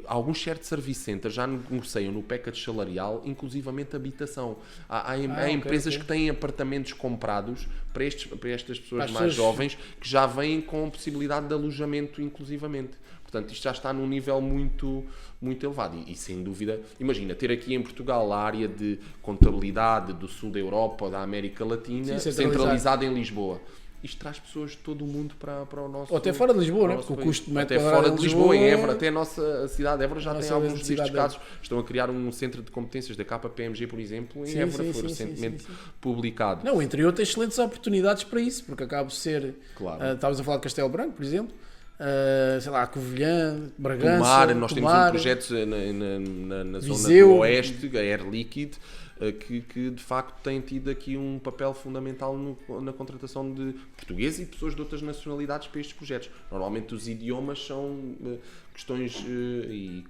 Alguns shared service centers já negociam no package salarial, inclusivamente habitação. Há empresas que têm apartamentos comprados para estas pessoas mais jovens, que já vêm com possibilidade de alojamento inclusivamente. Portanto, isto já está num nível muito, muito elevado. E sem dúvida, imagina, ter aqui em Portugal a área de contabilidade do sul da Europa ou da América Latina, centralizada em Lisboa. Isto traz pessoas de todo o mundo para o nosso... Ou até fora de Lisboa, né? Porque o custo de metro até fora de Lisboa, em Évora, até a nossa cidade de Évora já tem alguns destes casos. Estão a criar um centro de competências da KPMG, por exemplo, em Évora, foi recentemente publicado. Não, o interior tem excelentes oportunidades para isso, porque acaba de ser... Claro. Estavas a falar de Castelo Branco, por exemplo. Sei lá, Covilhã, Bragança, nós temos um projeto na zona do Oeste, a Air Liquide, que de facto tem tido aqui um papel fundamental na contratação de portugueses e pessoas de outras nacionalidades para estes projetos. Normalmente os idiomas são questões e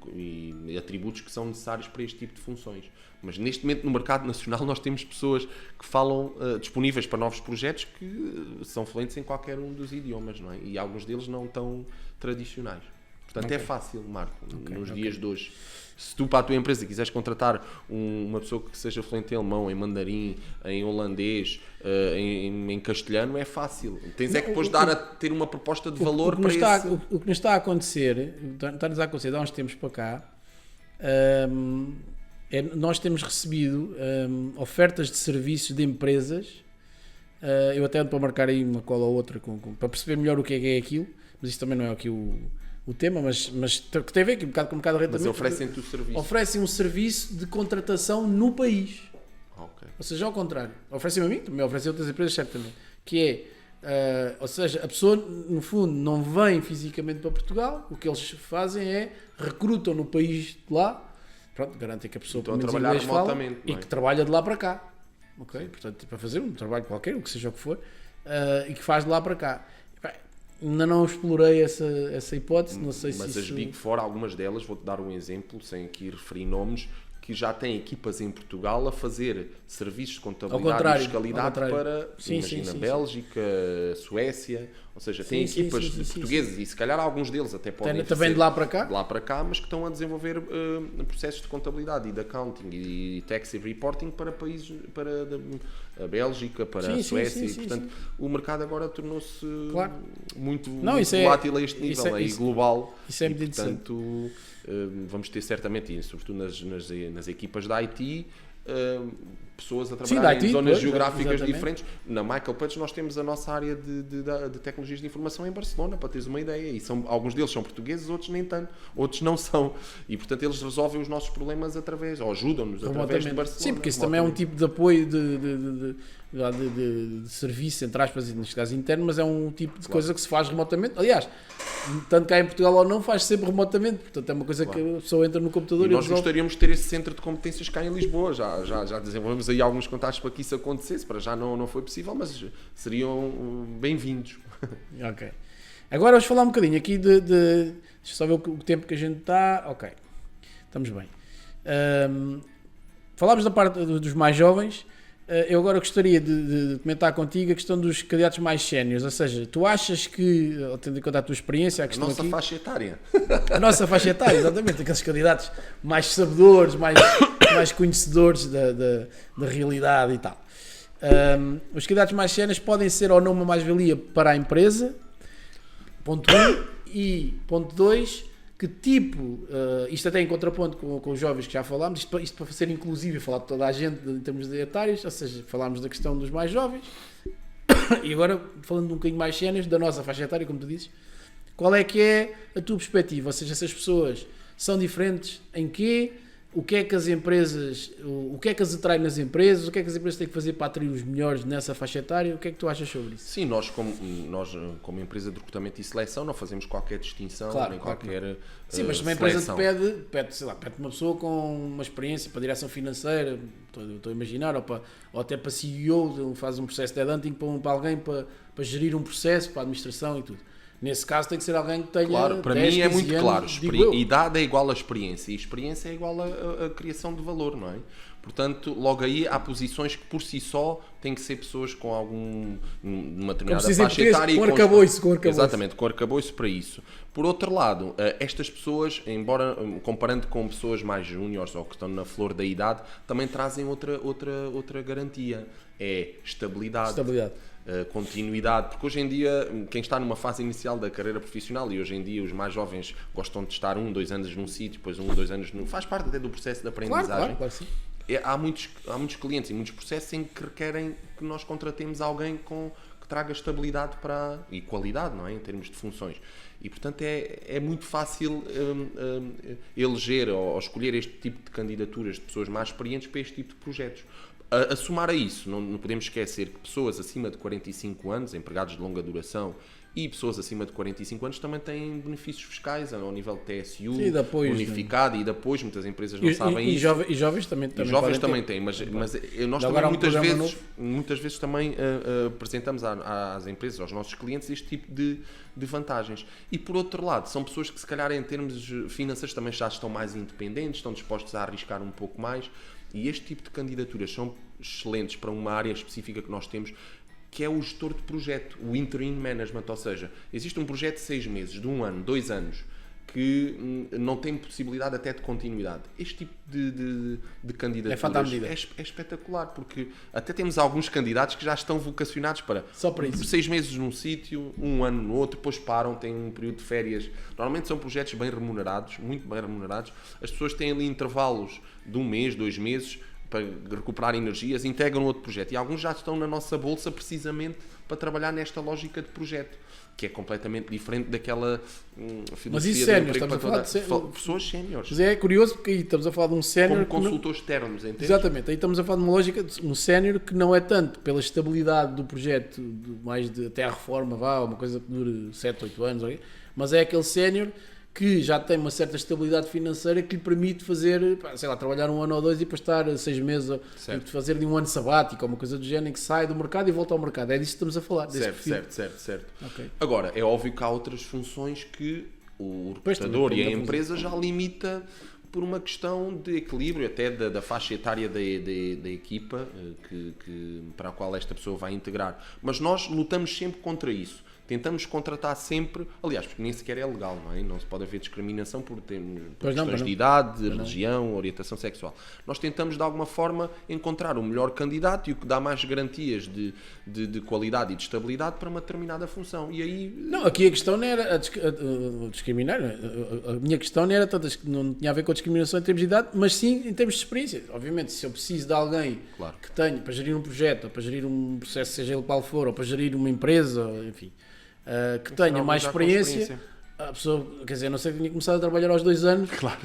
atributos que são necessários para este tipo de funções. Mas neste momento no mercado nacional nós temos pessoas que falam disponíveis para novos projetos que são fluentes em qualquer um dos idiomas, não é? E alguns deles não tão tradicionais. Portanto, é fácil, Marco, nos dias de hoje. Se tu para a tua empresa quiseres contratar uma pessoa que seja fluente em alemão, em mandarim, em holandês, em castelhano, é fácil. Tens que depois ter uma proposta de valor para isso. O que nos está a acontecer, está-nos a acontecer há uns tempos para cá, nós temos recebido ofertas de serviços de empresas, eu até ando para marcar aí uma cola ou outra para perceber melhor o que é aquilo, mas isso também não é aqui o tema, mas que tem a ver aqui um bocado com o mercado de arrendamento. Mas oferecem-te o serviço. Oferecem um serviço de contratação no país. Okay. Ou seja, ao contrário. Oferecem-me a mim, também oferecem a outras empresas, certamente. Que é, ou seja, a pessoa, no fundo, não vem fisicamente para Portugal, o que eles fazem é recrutam no país de lá, pronto, garantem que a pessoa pelo menos inglês fala e que trabalha de lá para cá. Ok? Portanto, para fazer um trabalho qualquer, o que seja o que for, e que faz de lá para cá. Ainda não explorei essa hipótese, não sei mas se as Big Four, algumas delas, vou-te dar um exemplo, sem aqui referir nomes, que já têm equipas em Portugal a fazer serviços de contabilidade e fiscalidade para, imagina, Bélgica, Suécia, ou seja, têm equipas de portugueses e se calhar alguns deles até podem também de lá para cá, mas que estão a desenvolver processos de contabilidade e de accounting e tax e reporting para países, para a Bélgica, para a Suécia, e portanto o mercado agora tornou-se muito volátil a este nível, e global, isso é e portanto vamos ter certamente, e sobretudo nas equipas da IT, pessoas a Sim, trabalhar da em IT, zonas pois, geográficas exatamente. diferentes. Na Michael Page nós temos a nossa área de tecnologias de informação em Barcelona, para teres uma ideia. E alguns deles são portugueses, outros nem tanto. Outros não são. E, portanto, eles resolvem os nossos problemas ou ajudam-nos através de Barcelona. Sim, porque isso também é um tipo de apoio de serviço, entre aspas, neste caso interno, mas é um tipo de coisa que se faz remotamente. Aliás, tanto cá em Portugal ou não, faz sempre remotamente. Portanto, é uma coisa que a pessoa entra no computador e e nós resolve. gostaríamos de ter esse centro de competências cá em Lisboa. Já desenvolvemos aí alguns contatos para que isso acontecesse. Para já não foi possível, mas seriam bem-vindos. Ok. Agora vamos falar um bocadinho aqui deixa eu só ver o tempo que a gente está. Ok. Estamos bem. Falámos da parte dos mais jovens. Eu agora gostaria de comentar contigo a questão dos candidatos mais séniores, ou seja, tu achas que, tendo em conta a tua experiência, a questão Nossa aqui, faixa etária. a nossa faixa etária, exatamente, aqueles candidatos mais sabedores, mais conhecedores da realidade e tal. Os candidatos mais séniores podem ser ou não uma mais-valia para a empresa, ponto 1, e ponto 2, que tipo, isto até em contraponto com os jovens que já falámos, isto para ser inclusivo e falar de toda a gente em termos de etários, ou seja, falámos da questão dos mais jovens, e agora falando um bocadinho mais sénios, da nossa faixa etária, como tu dizes, qual é que é a tua perspectiva? Ou seja, se as pessoas são diferentes em quê? O que é que as empresas, o que é que as atrai nas empresas? O que é que as empresas têm que fazer para atrair os melhores nessa faixa etária? O que é que tu achas sobre isso? Sim, nós como empresa de recrutamento e seleção não fazemos qualquer distinção, Claro, nem claro qualquer Sim, mas também a empresa te pede, sei lá, pede uma pessoa com uma experiência para direção financeira, estou a imaginar, ou até para CEO, faz um processo de headhunting para alguém para gerir um processo, para a administração e tudo. Nesse caso tem que ser alguém que tenha. Claro, para 10, mim é 15 muito anos, claro. Idade é igual a experiência e experiência é igual a criação de valor, não é? Portanto, logo aí há posições que por si só têm que ser pessoas com uma determinada faixa etária. Com arcabouço. Exatamente, com arcabouço para isso. Por outro lado, estas pessoas, embora comparando com pessoas mais júniores ou que estão na flor da idade, também trazem outra garantia. É estabilidade. Continuidade, porque hoje em dia quem está numa fase inicial da carreira profissional, e hoje em dia os mais jovens gostam de estar 2 anos num sítio, depois 2 anos faz parte até do processo de aprendizagem. Claro, sim. Há muitos clientes e muitos processos em que requerem que nós contratemos alguém que traga estabilidade e qualidade, não é? Em termos de funções. E portanto é muito fácil eleger ou escolher este tipo de candidaturas de pessoas mais experientes para este tipo de projetos. A somar a isso, não podemos esquecer que pessoas acima de 45 anos, empregados de longa duração, e pessoas acima de 45 anos também têm benefícios fiscais ao nível de TSU, unificado e de apoios. Muitas empresas não sabem isso. E jovens também têm, mas nós também muitas vezes também apresentamos às empresas, aos nossos clientes, este tipo de vantagens. E por outro lado, são pessoas que se calhar em termos financeiros também já estão mais independentes, estão dispostos a arriscar um pouco mais. E este tipo de candidaturas são excelentes para uma área específica que nós temos, que é o gestor de projeto, o interim management, ou seja, existe um projeto de 6 meses, de 1 ano, 2 anos, que não tem possibilidade até de continuidade. Este tipo de candidaturas é espetacular, porque até temos alguns candidatos que já estão vocacionados para 6 meses num sítio, 1 ano no outro, depois param, têm um período de férias. Normalmente são projetos bem remunerados, muito bem remunerados. As pessoas têm ali intervalos de 1 mês, 2 meses, para recuperar energias, integram outro projeto. E alguns já estão na nossa bolsa precisamente para trabalhar nesta lógica de projeto, que é completamente diferente daquela filosofia. Mas isso sénior, estamos a falar de pessoas séniores. Mas é curioso porque aí estamos a falar de um sénior... Como consultores externos, entende? Exatamente, aí estamos a falar de uma lógica de um sénior que não é tanto pela estabilidade do projeto, mais de até a reforma, uma coisa que dure 7, 8 anos, mas é aquele sénior que já tem uma certa estabilidade financeira que lhe permite fazer, sei lá, trabalhar 1 ano ou 2 e depois estar 6 meses, fazer de um ano sabático ou uma coisa do género, em que sai do mercado e volta ao mercado. É disso que estamos a falar. Certo. Okay. Agora, é óbvio que há outras funções que o recrutador e a empresa já limita por uma questão de equilíbrio até da faixa etária da equipa para a qual esta pessoa vai integrar. Mas nós lutamos sempre contra isso. Tentamos contratar sempre, aliás, porque nem sequer é legal, não é? Não se pode haver discriminação por Pois não, questões de idade, de religião, orientação sexual. Nós tentamos, de alguma forma, encontrar o melhor candidato e o que dá mais garantias de qualidade e de estabilidade para uma determinada função. E aí... Não, aqui a questão não era discriminar. A minha questão não era tanto, não tinha a ver com a discriminação em termos de idade, mas sim em termos de experiência. Obviamente, se eu preciso de alguém que tenha para gerir um projeto, ou para gerir um processo, seja ele qual for, ou para gerir uma empresa, enfim, que tenha mais experiência, a pessoa, quer dizer, não sei que tinha começado a trabalhar aos 2 anos, Claro.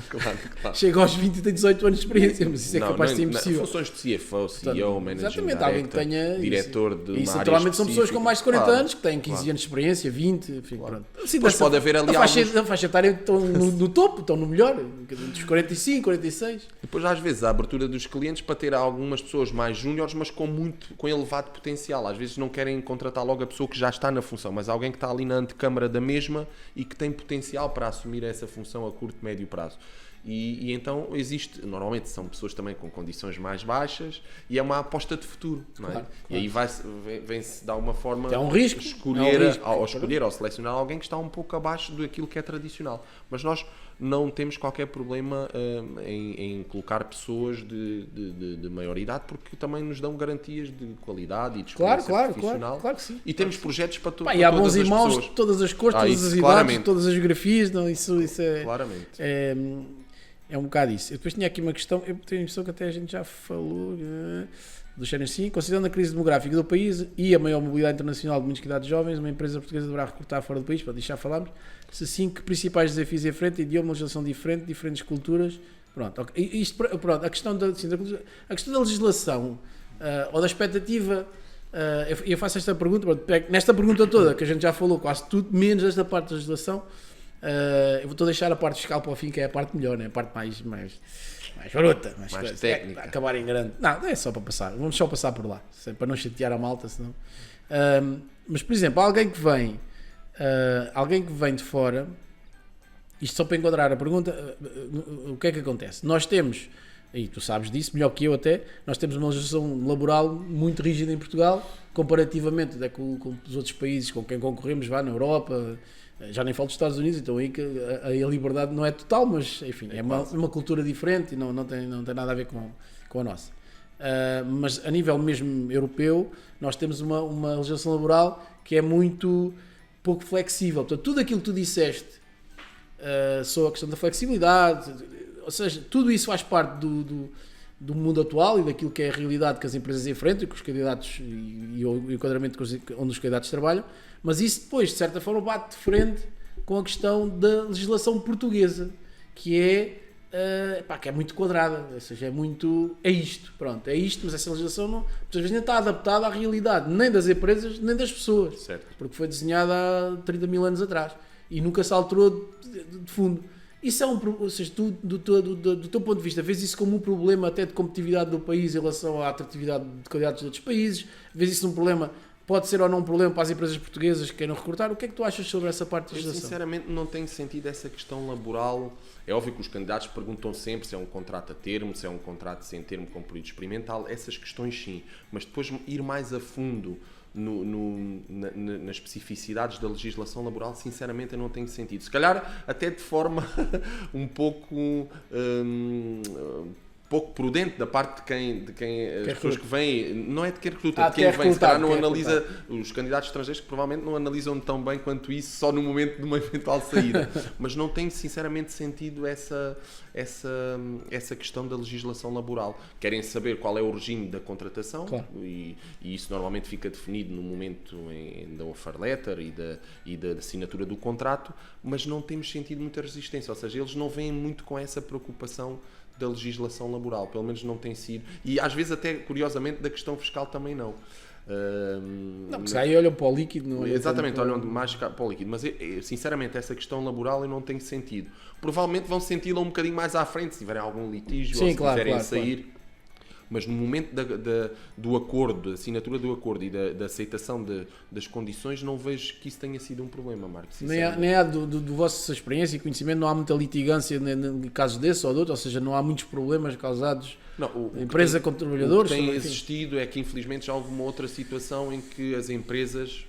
chega aos 20 e tem 18 anos de experiência, mas isso é capaz de ser impossível. Funções de CFO, CEO, Manager, exatamente, alguém que tenha diretor de uma isso área naturalmente são pessoas com mais de 40 anos, que têm 15 claro. anos de experiência, 20, enfim, pronto. Assim, Pois pode haver ali alguns... A faixa etária estão no topo, estão no melhor, dos 45, 46. Depois, às vezes, a abertura dos clientes para ter algumas pessoas mais júniores, mas com elevado potencial. Às vezes não querem contratar logo a pessoa que já está na função, mas alguém que está ali na antecâmara da mesma e que tem potencial para assumir essa função a curto, médio prazo. E então existe, normalmente são pessoas também com condições mais baixas e é uma aposta de futuro, não é? Claro. E aí vem-se de alguma forma é um risco. escolher ou selecionar alguém que está um pouco abaixo daquilo que é tradicional. Mas nós não temos qualquer problema em colocar pessoas de maior idade, porque também nos dão garantias de qualidade e de experiência profissional. Claro que sim. E temos projetos para, todas e há bons as irmãos pessoas. De todas as cores, todas as idades, todas as geografias, não, isso é... Claramente. É um bocado isso. Eu depois tinha aqui uma questão, eu tenho a impressão que até a gente já falou, do género assim, considerando a crise demográfica do país e a maior mobilidade internacional de muitas idades jovens, uma empresa portuguesa deverá recrutar fora do país, para deixar falarmos, se sim, que principais desafios em frente, idioma, legislação diferente, diferentes culturas, pronto. Okay. Pronto, a questão da legislação, ou da expectativa, eu faço esta pergunta, nesta pergunta toda, que a gente já falou quase tudo, menos esta parte da legislação, eu vou deixar a parte fiscal para o fim, que é a parte melhor, né? A parte mais bruta, mais técnica. Acabar em grande. Não, é só para passar. Vamos só passar por lá, para não chatear a malta, senão. Mas, por exemplo, alguém que vem de fora, isto só para enquadrar a pergunta, o que é que acontece? Nós temos, e tu sabes disso, melhor que eu até, nós temos uma legislação laboral muito rígida em Portugal, comparativamente com os outros países com quem concorremos, na Europa. Já nem falo dos Estados Unidos, então aí que a liberdade não é total, mas enfim, é uma cultura diferente e não tem nada a ver com a nossa. Mas a nível mesmo europeu, nós temos uma legislação laboral que é muito pouco flexível. Portanto, tudo aquilo que tu disseste sobre a questão da flexibilidade, ou seja, tudo isso faz parte do mundo atual e daquilo que é a realidade que as empresas enfrentam, que os candidatos e o enquadramento onde os candidatos trabalham, mas isso depois, de certa forma, bate de frente com a questão da legislação portuguesa, que é muito quadrada, ou seja, é isto, mas essa legislação muitas vezes nem está adaptada à realidade, nem das empresas, nem das pessoas, certo. Porque foi desenhada há 30 mil anos atrás e nunca se alterou de fundo. Isso é ou seja, tu, do teu ponto de vista, vês isso como um problema até de competitividade do país em relação à atratividade de candidatos de outros países? Vês isso um problema, pode ser ou não um problema para as empresas portuguesas que queiram recrutar? O que é que tu achas sobre essa parte da legislação? Sinceramente não tenho sentido essa questão laboral. É óbvio que os candidatos perguntam sempre se é um contrato a termo, se é um contrato sem termo com período experimental, essas questões sim, mas depois ir mais a fundo nas especificidades da legislação laboral, sinceramente eu não tenho sentido. Se calhar até de forma um pouco prudente da parte de quem as pessoas que vêm, não é de quem recruta, de quem vem, se calhar não analisa, os candidatos estrangeiros que provavelmente não analisam tão bem quanto isso só no momento de uma eventual saída, mas não tem sinceramente sentido essa questão da legislação laboral. Querem saber qual é o regime da contratação, claro. E isso normalmente fica definido no momento da offer letter e da assinatura do contrato, mas não temos sentido muita resistência, ou seja, eles não vêm muito com essa preocupação da legislação laboral, pelo menos não tem sido, e às vezes até curiosamente da questão fiscal também não. Porque aí olham para o líquido, não é? Exatamente, olham mais para o líquido, mas sinceramente essa questão laboral eu não tenho sentido. Provavelmente vão senti-la um bocadinho mais à frente se tiverem algum litígio, ou se quiserem sair. Claro. Mas no momento do acordo, da assinatura do acordo e da aceitação das condições, não vejo que isso tenha sido um problema, Marcos. Nem há do vossa experiência e conhecimento, não há muita litigância em casos desses ou de outros, ou seja, não há muitos problemas causados empresa contra trabalhadores. O que tem existido é que infelizmente já houve uma outra situação em que as empresas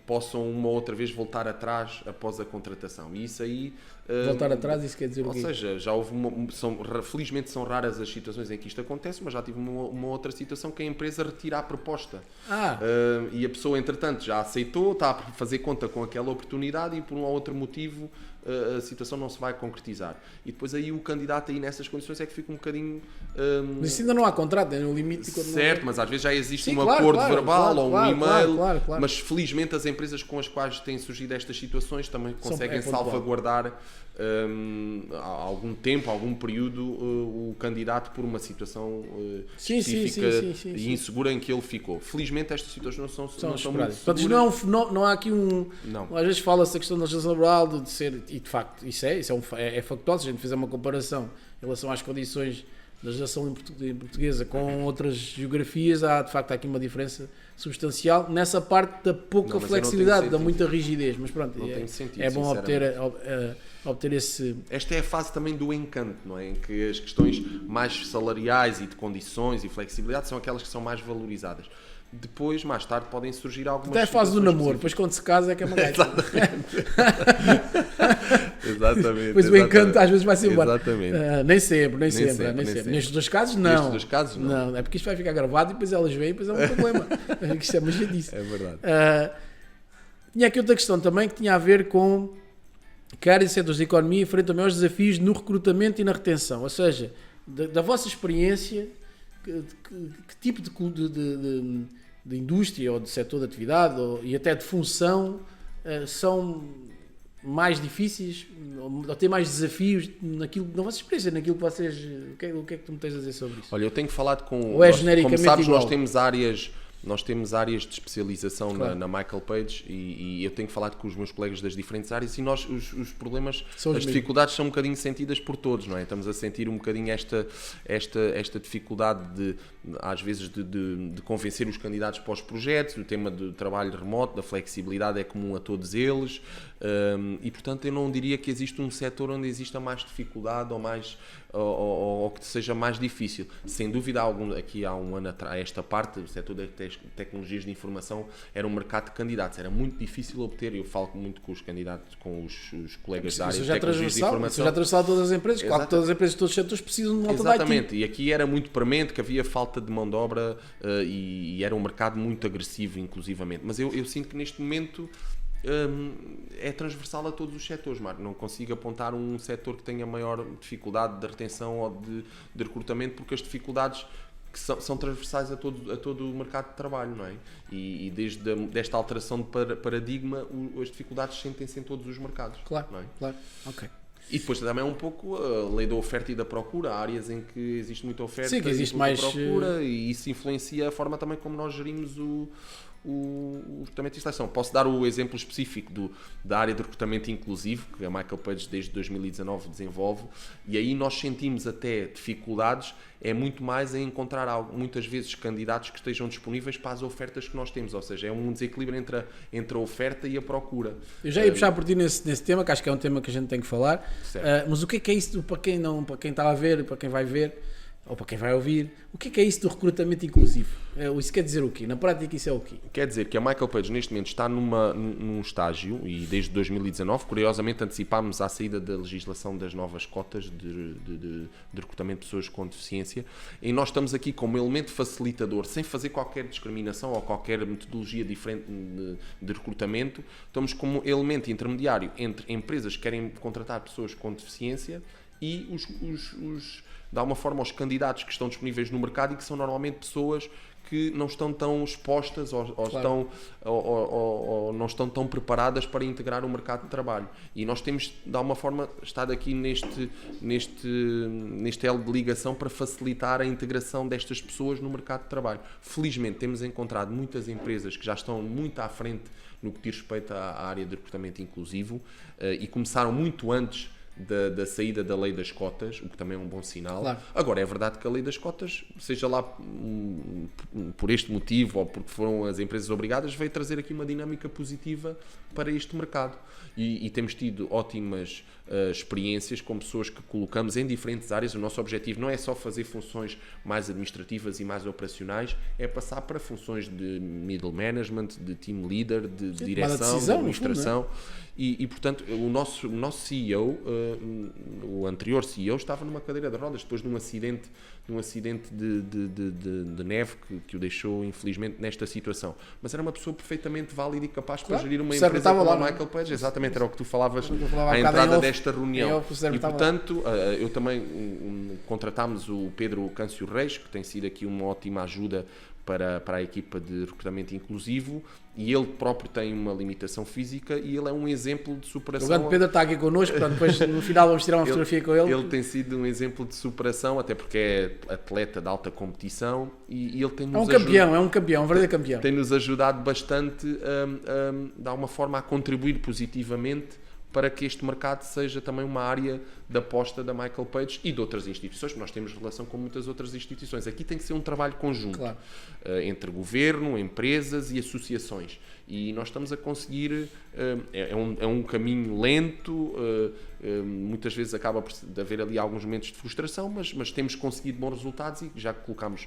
possam uma ou outra vez voltar atrás após a contratação. E isso aí... Voltar atrás, isso quer dizer o quê? Ou seja, já houve felizmente são raras as situações em que isto acontece, mas já tive uma outra situação que a empresa retira a proposta. E a pessoa, entretanto, já aceitou, está a fazer conta com aquela oportunidade e por um ou outro motivo a situação não se vai concretizar. E depois aí o candidato aí nessas condições é que fica um bocadinho... Mas isso ainda não há contrato, é no limite... Certo, mas às vezes já existe um claro, acordo claro, verbal claro, ou um claro, e-mail, claro, mas felizmente as empresas com as quais têm surgido estas situações também conseguem salvaguardar há algum tempo, algum período o candidato por uma situação específica e insegura em que ele ficou. Felizmente estas situações não são muito seguras. Portanto, não há aqui às vezes fala-se a questão da legislação laboral de ser, e de facto isso é factual, se a gente fizer uma comparação em relação às condições da legislação em portuguesa com outras geografias, de facto há aqui uma diferença substancial nessa parte da pouca flexibilidade, da muita rigidez, mas pronto, é bom obter esse... Esta é a fase também do encanto, não é? Em que as questões mais salariais e de condições e flexibilidade são aquelas que são mais valorizadas. Depois, mais tarde, podem surgir algumas... Até a fase do namoro, depois quando se casa é que é uma gaita. Exatamente. Pois o encanto às vezes vai ser embora. Exatamente. Nem sempre. Nestes dois casos, não. Nestes dois casos, não. É porque isto vai ficar gravado e depois elas vêm e depois é um problema. Isto é uma chatice. É verdade. Tinha aqui outra questão também que tinha a ver com que áreas e setores da economia enfrentam maiores desafios no recrutamento e na retenção. Ou seja, da vossa experiência, que tipo de indústria ou de setor de atividade e até de função são mais difíceis ou têm mais desafios na vossa experiência, naquilo que vocês... O que é que tu me tens a dizer sobre isso? Olha, eu tenho falado com... Ou é genericamente como sabes, igual? Nós temos áreas de especialização claro. na Michael Page e eu tenho falado com os meus colegas das diferentes áreas e nós, os problemas, as dificuldades são um bocadinho sentidas por todos, não é? Estamos a sentir um bocadinho esta dificuldade às vezes de convencer os candidatos para os projetos, o tema do trabalho remoto, da flexibilidade é comum a todos eles e portanto eu não diria que existe um setor onde exista mais dificuldade ou que seja mais difícil. Sem dúvida aqui há um ano atrás, esta parte, o setor das tecnologias de informação era um mercado de candidatos, era muito difícil obter, eu falo muito com os candidatos, com os colegas da área de tecnologias de informação. Isso já transversal todas as empresas, claro que todas as empresas de todos os setores precisam de uma alta da IT. Exatamente, e aqui era muito premente que havia falta de mão de obra e era um mercado muito agressivo inclusivamente, mas eu sinto que neste momento é transversal a todos os setores, Marco. Não consigo apontar um setor que tenha maior dificuldade de retenção ou de recrutamento, porque as dificuldades que são transversais a todo o mercado de trabalho, não é? E desta alteração de paradigma, as dificuldades sentem-se em todos os mercados. Claro, não é? Claro, ok. E depois também é um pouco a lei da oferta e da procura, há áreas em que existe muita oferta que existe e mais procura, e isso influencia a forma também como nós gerimos o recrutamento e seleção. Posso dar o exemplo específico da área de recrutamento inclusivo, que a Michael Page desde 2019 desenvolve, e aí nós sentimos até dificuldades, é muito mais em encontrar muitas vezes candidatos que estejam disponíveis para as ofertas que nós temos, ou seja, é um desequilíbrio entre a oferta e a procura. Eu já ia puxar por ti nesse tema, que acho que é um tema que a gente tem que falar, mas o que é isso para quem está a ver, para quem vai ver, ou para quem vai ouvir, o que é isso do recrutamento inclusivo? Isso quer dizer o quê? Na prática isso é o quê? Quer dizer que a Michael Page neste momento está num estágio, e desde 2019, curiosamente antecipámos a saída da legislação das novas cotas de recrutamento de pessoas com deficiência, e nós estamos aqui como elemento facilitador, sem fazer qualquer discriminação ou qualquer metodologia diferente de recrutamento, estamos como elemento intermediário entre empresas que querem contratar pessoas com deficiência e de alguma forma os candidatos que estão disponíveis no mercado e que são normalmente pessoas que não estão tão expostas ou não estão tão preparadas para integrar o mercado de trabalho. E nós temos, de alguma forma, estado aqui neste elo de ligação para facilitar a integração destas pessoas no mercado de trabalho. Felizmente, temos encontrado muitas empresas que já estão muito à frente no que diz respeito à área de recrutamento inclusivo e começaram muito antes da saída da lei das cotas, o que também é um bom sinal. Claro. Agora, é verdade que a lei das cotas, seja lá por este motivo ou porque foram as empresas obrigadas, veio trazer aqui uma dinâmica positiva para este mercado. E temos tido ótimas experiências com pessoas que colocamos em diferentes áreas. O nosso objetivo não é só fazer funções mais administrativas e mais operacionais, é passar para funções de middle management, de team leader, de direção, de administração. E, portanto, o nosso CEO, o anterior CEO, estava numa cadeira de rodas depois de um acidente de neve que o deixou, infelizmente, nesta situação. Mas era uma pessoa perfeitamente válida e capaz para gerir uma empresa como a Michael Page. Exatamente, era o que tu falavas à entrada desta reunião. E, portanto, eu também contratámos o Pedro Câncio Reis, que tem sido aqui uma ótima ajuda para a equipa de recrutamento inclusivo, e ele próprio tem uma limitação física e ele é um exemplo de superação. O grande Pedro está aqui connosco, portanto, depois no final vamos tirar uma fotografia com ele. Ele tem sido um exemplo de superação, até porque é atleta de alta competição e ele tem-nos é um verdadeiro campeão. Tem-nos ajudado bastante de alguma forma a contribuir positivamente para que este mercado seja também uma área de aposta da Michael Page e de outras instituições, porque nós temos relação com muitas outras instituições. Aqui tem que ser um trabalho conjunto, claro, entre governo, empresas e associações. E nós estamos a conseguir, é um caminho lento, muitas vezes acaba por haver ali alguns momentos de frustração, mas temos conseguido bons resultados e já colocamos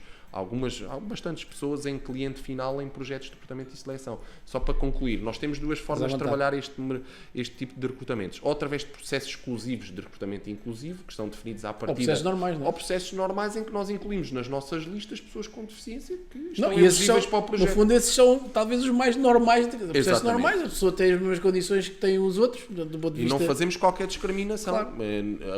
bastantes pessoas em cliente final em projetos de recrutamento e seleção. Só para concluir, nós temos duas formas de trabalhar este tipo de recrutamentos, ou através de processos exclusivos de recrutamento inclusivo, que estão definidos à partida, ou processos normais em que nós incluímos nas nossas listas pessoas com deficiência que estão elegíveis para o projeto. No fundo, esses são talvez os mais normais, processos normais, a pessoa tem as mesmas condições que têm os outros, do ponto de vista... E não fazemos qualquer discriminação. Claro.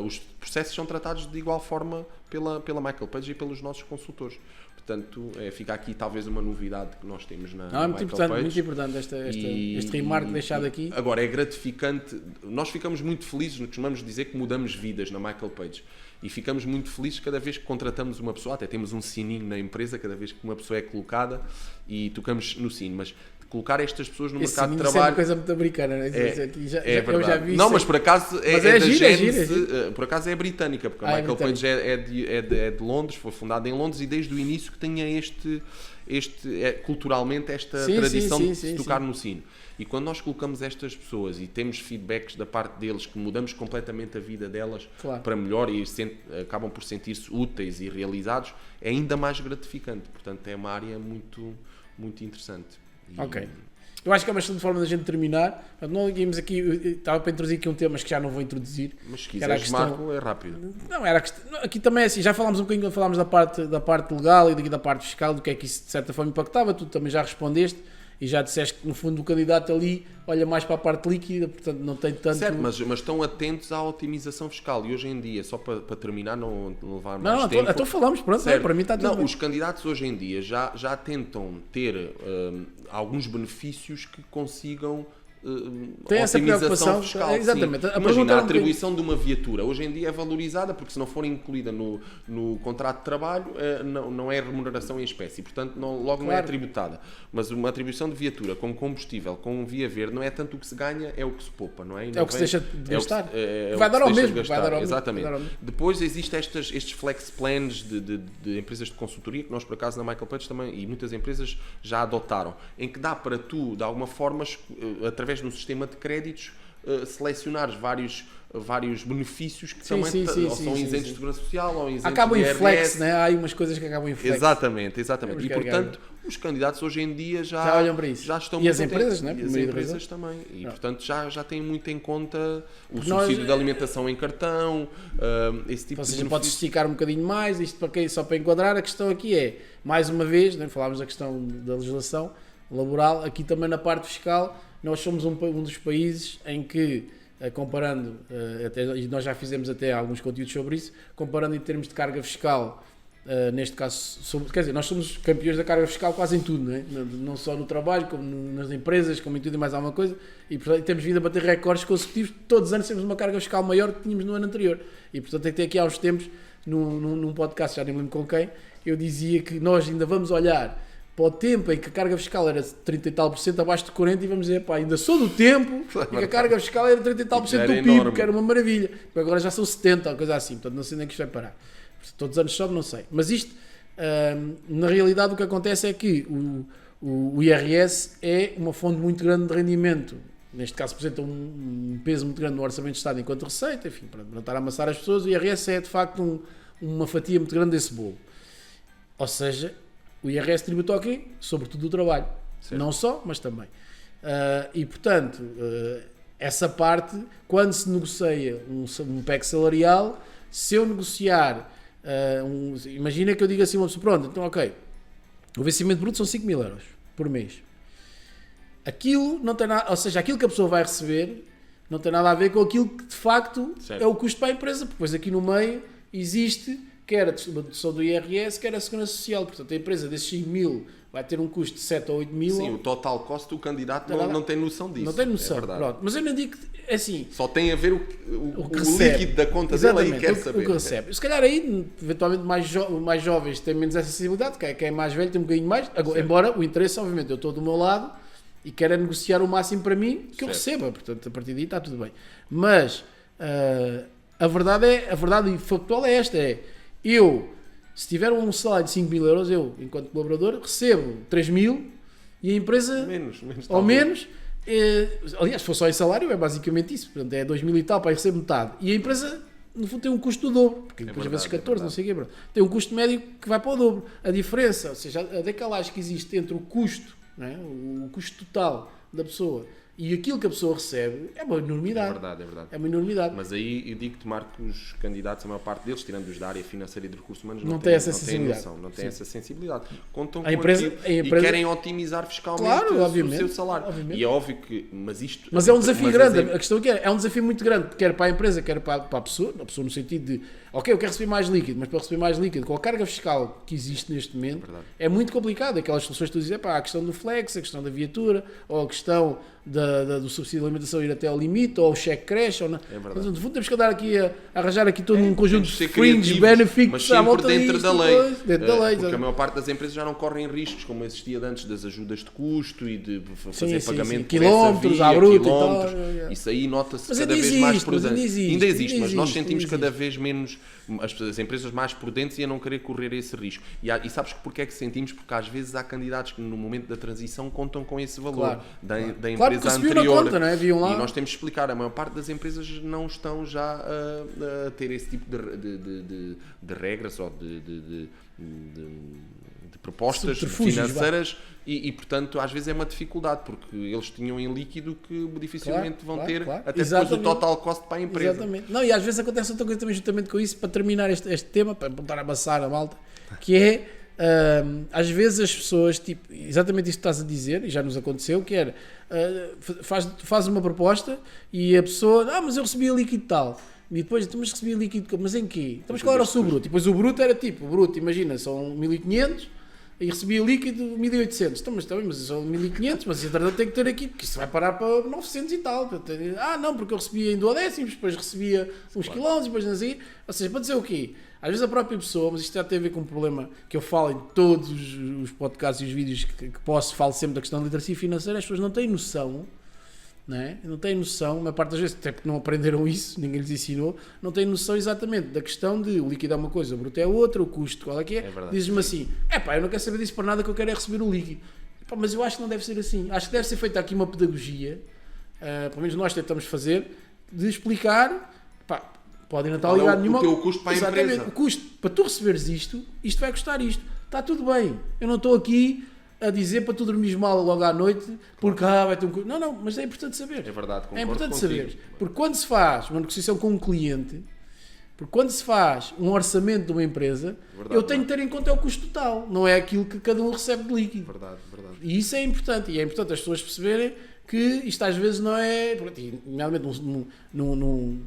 Os processos são tratados de igual forma pela Michael Page e pelos nossos consultores. Portanto, fica aqui talvez uma novidade que nós temos na Michael Page. Muito importante este remarque deixado aqui. Agora, é gratificante. Nós ficamos muito felizes, costumamos dizer que mudamos vidas na Michael Page. E ficamos muito felizes cada vez que contratamos uma pessoa. Até temos um sininho na empresa, cada vez que uma pessoa é colocada e tocamos no sino. Mas colocar estas pessoas no mercado de trabalho... é uma coisa muito americana, não é? Eu já vi. Não, mas por acaso por acaso é britânica, porque a Michael Page é de Londres, foi fundada em Londres e desde o início que tinha culturalmente esta tradição de se tocar no sino. E quando nós colocamos estas pessoas e temos feedbacks da parte deles que mudamos completamente a vida delas, claro, para melhor e acabam por sentir-se úteis e realizados, é ainda mais gratificante. Portanto, é uma área muito, muito interessante. Ok. Eu acho que é uma excelente forma da gente terminar. Não íamos aqui, estava para introduzir aqui um tema, mas que já não vou introduzir. Mas se quiseres, Marco, é rápido. Não, era a questão, aqui também é assim, já falámos um bocadinho quando falámos da parte legal e daqui da parte fiscal, do que é que isso de certa forma impactava, tu também já respondeste e já disseste que no fundo o candidato ali olha mais para a parte líquida, portanto não tem tanto... Certo, mas estão atentos à otimização fiscal e hoje em dia, só para terminar, não levar mais tempo... Não, então falamos, pronto, para mim está tudo bem. Os candidatos hoje em dia já tentam ter alguns benefícios que consigam... tem essa preocupação fiscal, exatamente. Imagina, a atribuição de uma viatura hoje em dia é valorizada porque se não for incluída no contrato de trabalho não é remuneração em espécie, portanto logo não é tributada, mas uma atribuição de viatura com combustível, com via verde, não é tanto o que se ganha, é o que se poupa, não é? É o que se deixa de gastar, vai dar ao mesmo, exatamente. Depois existem estes flex plans de empresas de consultoria que nós por acaso na Michael Page também e muitas empresas já adotaram, em que dá para tu de alguma forma através de um sistema de créditos, selecionares vários benefícios que são isentos de segurança social ou isentos acabam de em flex, né? Há aí umas coisas que acabam em flex. Exatamente. E portanto, os candidatos hoje em dia já olham para isso. Já estão e as empresas, né? E as empresas também. E portanto já têm muito em conta o subsídio de alimentação em cartão, esse tipo de benefício. Pode esticar um bocadinho mais, isto só para enquadrar, a questão aqui é, mais uma vez, né? Falámos da questão da legislação laboral, aqui também na parte fiscal, nós somos um dos países em que, comparando, e nós já fizemos até alguns conteúdos sobre isso, comparando em termos de carga fiscal, neste caso, quer dizer, nós somos campeões da carga fiscal quase em tudo, não é? Não só no trabalho, como nas empresas, como em tudo e mais alguma coisa, e portanto temos vindo a bater recordes consecutivos, todos os anos temos uma carga fiscal maior que tínhamos no ano anterior, e portanto até aqui há uns tempos, num podcast, já nem me lembro com quem, eu dizia que nós ainda vamos olhar para o tempo em que a carga fiscal era 30 e tal por cento abaixo de 40 e vamos dizer, pá, ainda sou do tempo em que a carga fiscal era 30 e tal por cento do PIB, que era uma maravilha. Porque agora já são 70 ou coisa assim, portanto não sei nem que isto vai parar. Todos os anos sobe, não sei. Mas isto, na realidade, o que acontece é que o IRS é uma fonte muito grande de rendimento. Neste caso, apresenta um peso muito grande no Orçamento de Estado enquanto receita, enfim, para não estar a amassar as pessoas, o IRS é, de facto, uma fatia muito grande desse bolo. Ou seja, o IRS tributa o quê? Sobretudo o trabalho. Certo. Não só, mas também. E, portanto, essa parte, quando se negocia um PEC salarial, se eu negociar, imagina que eu digo assim, uma pessoa, pronto, então ok, o vencimento bruto são 5.000 euros por mês. Aquilo não tem nada, ou seja, aquilo que a pessoa vai receber não tem nada a ver com aquilo que de facto certo. É o custo para a empresa, porque depois aqui no meio existe quer a dedução do IRS, quer a Segurança Social. Portanto, a empresa desses 5.000 vai ter um custo de 7 ou 8.000. Sim, o total cost do candidato não tem noção disso. Não tem noção, é pronto. Mas eu não digo que, assim... Só tem a ver o líquido da conta exatamente, dele aí quer saber. O que recebe. Se calhar aí, eventualmente, mais jovens têm menos essa sensibilidade, quem é mais velho tem um bocadinho mais. Agora, embora o interesse, obviamente, eu estou do meu lado e quero negociar o máximo para mim que eu receba. Portanto, a partir daí está tudo bem. Mas a verdade factual é esta, se tiver um salário de 5.000 euros, eu, enquanto colaborador, recebo 3.000 e a empresa... menos. Aliás, se for só em salário, é basicamente isso. Portanto, é 2.000 e tal, para receber metade. E a empresa, no fundo, tem um custo do dobro. Porque depois, às vezes, 14, não sei o quê. Tem um custo médio que vai para o dobro. A diferença, ou seja, a decalagem que existe entre o custo, não é? O custo total da pessoa e aquilo que a pessoa recebe é uma enormidade. É verdade. É uma enormidade. Mas aí eu digo-te, Marco, que os candidatos, a maior parte deles, tirando os da área financeira e de recursos humanos, não têm essa sensibilidade. Não têm essa sensibilidade. Contam com aquilo e querem otimizar fiscalmente o seu salário. Obviamente. E é óbvio que... Mas é um desafio grande. A questão é um desafio muito grande, quer para a empresa, quer para a pessoa no sentido de, ok, eu quero receber mais líquido, mas para receber mais líquido, com a carga fiscal que existe neste momento, é muito complicado. Aquelas soluções que tu dizes, a questão do flex, a questão da viatura, ou a questão do subsídio de alimentação ir até ao limite, ou o cheque creche, ou não. Mas, no fundo, temos que andar aqui a arranjar aqui todo um conjunto de fringe benefits, mas sempre dentro da lei. Porque a maior parte das empresas já não correm riscos, como existia antes das ajudas de custo e de fazer pagamento por quilómetros, à bruta e tal. Isso aí nota-se cada vez mais prudente. Ainda existe, mas nós sentimos cada vez menos as empresas mais prudentes e a não querer correr esse risco. E sabes porque é que sentimos? Porque às vezes há candidatos que no momento da transição contam com esse valor da empresa anterior. Conta, não é? Viam lá. E nós temos de explicar, a maior parte das empresas não estão já a ter esse tipo de regras ou de propostas financeiras e, portanto, às vezes é uma dificuldade, porque eles tinham em líquido que dificilmente vão ter, até depois o total cost para a empresa. Exatamente. Não, e às vezes acontece outra coisa também juntamente com isso, para terminar este tema, para voltar a amassar a malta, que é, às vezes as pessoas, tipo, exatamente isto que estás a dizer, e já nos aconteceu, que era, faz uma proposta e a pessoa, mas eu recebi líquido tal. E depois, mas recebi líquido, mas em quê? Mas qual era o seu bruto? E depois o bruto era tipo, o bruto, imagina, são 1.500 e recebi líquido 1.800. Mas são 1.500, mas entretanto tem que ter aqui, porque isso vai parar para 900 e tal. Não, porque eu recebia em duodécimos, depois recebia uns quilómetros, depois não sei. Ou seja, para dizer o quê? Às vezes a própria pessoa, mas isto já tem a ver com um problema que eu falo em todos os podcasts e os vídeos que posso, falo sempre da questão da literacia financeira, as pessoas não têm noção. Não têm noção, uma parte das vezes, até porque não aprenderam isso, ninguém lhes ensinou, não têm noção exatamente da questão de o líquido é uma coisa, o bruto é outra, o custo qual é que é. Dizes-me assim, eu não quero saber disso para nada, que eu quero é receber o líquido. Mas eu acho que não deve ser assim. Acho que deve ser feita aqui uma pedagogia, pelo menos nós tentamos fazer, de explicar, pode não estar ligado nenhuma... O teu custo para a empresa. O custo, para tu receberes isto vai custar isto. Está tudo bem, eu não estou aqui a dizer para tu dormires mal logo à noite, porque vai ter um custo. Não, mas é importante saber. É verdade, concordo. É importante saber. Porque quando se faz uma negociação com um cliente, porque quando se faz um orçamento de uma empresa, eu tenho que ter em conta o custo total, não é aquilo que cada um recebe de líquido. Verdade. E isso é importante. E é importante as pessoas perceberem que isto às vezes não é... Normalmente num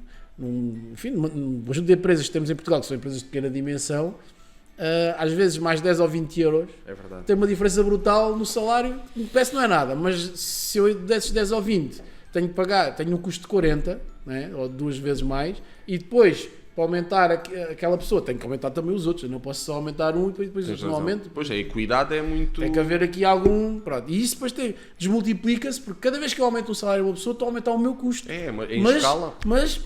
conjunto de empresas que temos em Portugal, que são empresas de pequena dimensão, às vezes mais 10 ou 20 euros, tem uma diferença brutal no salário, parece que não é nada, mas se eu desses 10 ou 20 tenho que pagar, tenho um custo de 40, ou 2 vezes mais, e depois para aumentar aquela pessoa, tem que aumentar também os outros. Eu não posso só aumentar um e depois os não aumentam. Pois a equidade é muito... Tem que haver aqui algum... Pronto. E isso depois desmultiplica-se, porque cada vez que eu aumento um salário de uma pessoa, estou a aumentar o meu custo. Em escala. Mas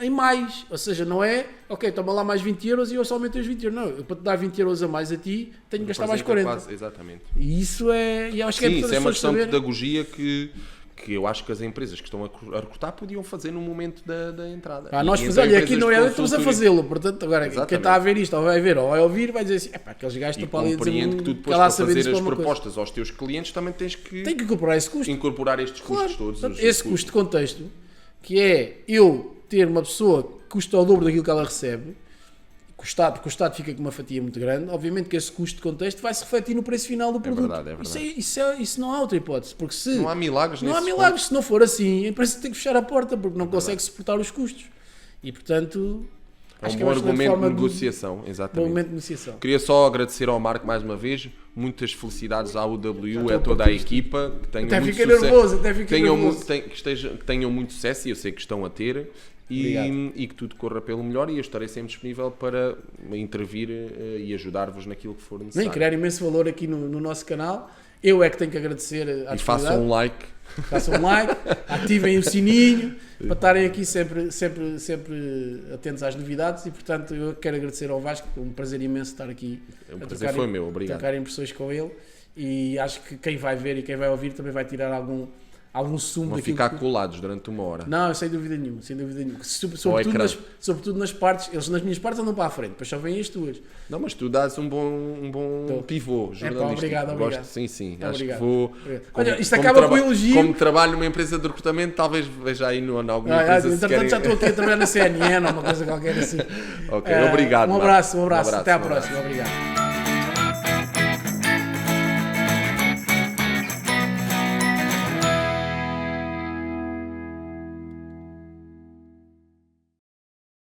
em mais. Ou seja, não é, ok, toma lá mais 20 euros e eu só aumentei os 20 euros. Não, eu, para te dar 20 euros a mais a ti, tenho que gastar mais 40. Exatamente. E isso é... E acho que Sim, isso é uma questão de saber... pedagogia que eu acho que as empresas que estão a recrutar podiam fazer no momento da entrada. Nós fazemos, olha, aqui não é, estamos a fazê-lo, portanto, agora, exatamente. Quem está a ver isto, ou vai ver, ou vai ouvir, vai dizer assim, aqueles gajos estão para ali a dizer que tu depois para fazer as propostas aos teus clientes também tens que incorporar esse custo. Incorporar estes custos todos. Portanto, esse custo de contexto, que é eu ter uma pessoa que custa ao dobro daquilo que ela recebe, porque o Estado fica com uma fatia muito grande, obviamente que esse custo de contexto vai se refletir no preço final do produto. É verdade. Isso não há outra hipótese, porque se não há milagres, se não for assim, a empresa tem que fechar a porta porque não consegue suportar os custos. E portanto, é um bom argumento de negociação, exatamente. Bom momento de negociação. Queria só agradecer ao Marco mais uma vez, muitas felicidades à UW, a toda a equipa, que tenham muito sucesso. Que tenham muito sucesso, e eu sei que estão a ter. E que tudo corra pelo melhor, e eu estarei sempre disponível para intervir e ajudar-vos naquilo que for necessário. Criar imenso valor aqui no nosso canal. Eu é que tenho que agradecer a disponibilidade. Façam um like. Ativem o sininho para estarem aqui sempre atentos às novidades, e portanto eu quero agradecer ao Vasco, é um prazer imenso estar aqui. O prazer foi meu, obrigado. Trocar impressões com ele, e acho que quem vai ver e quem vai ouvir também vai tirar algum sumo daquilo. Vão ficar colados durante uma hora. Não, sem dúvida nenhuma. Sobretudo nas partes, eles nas minhas partes andam para a frente, depois só vêm as tuas. Não, mas tu dás um bom pivô jornalístico. Obrigado. Gosto, sim. Acho obrigado. Que vou... Olha, isto acaba com o elogio. Como trabalho numa empresa de recrutamento, talvez veja aí alguma empresa. Entretanto, já estou aqui a trabalhar na CNN ou uma coisa qualquer assim. Ok, obrigado. Um abraço. Até à próxima. Obrigado.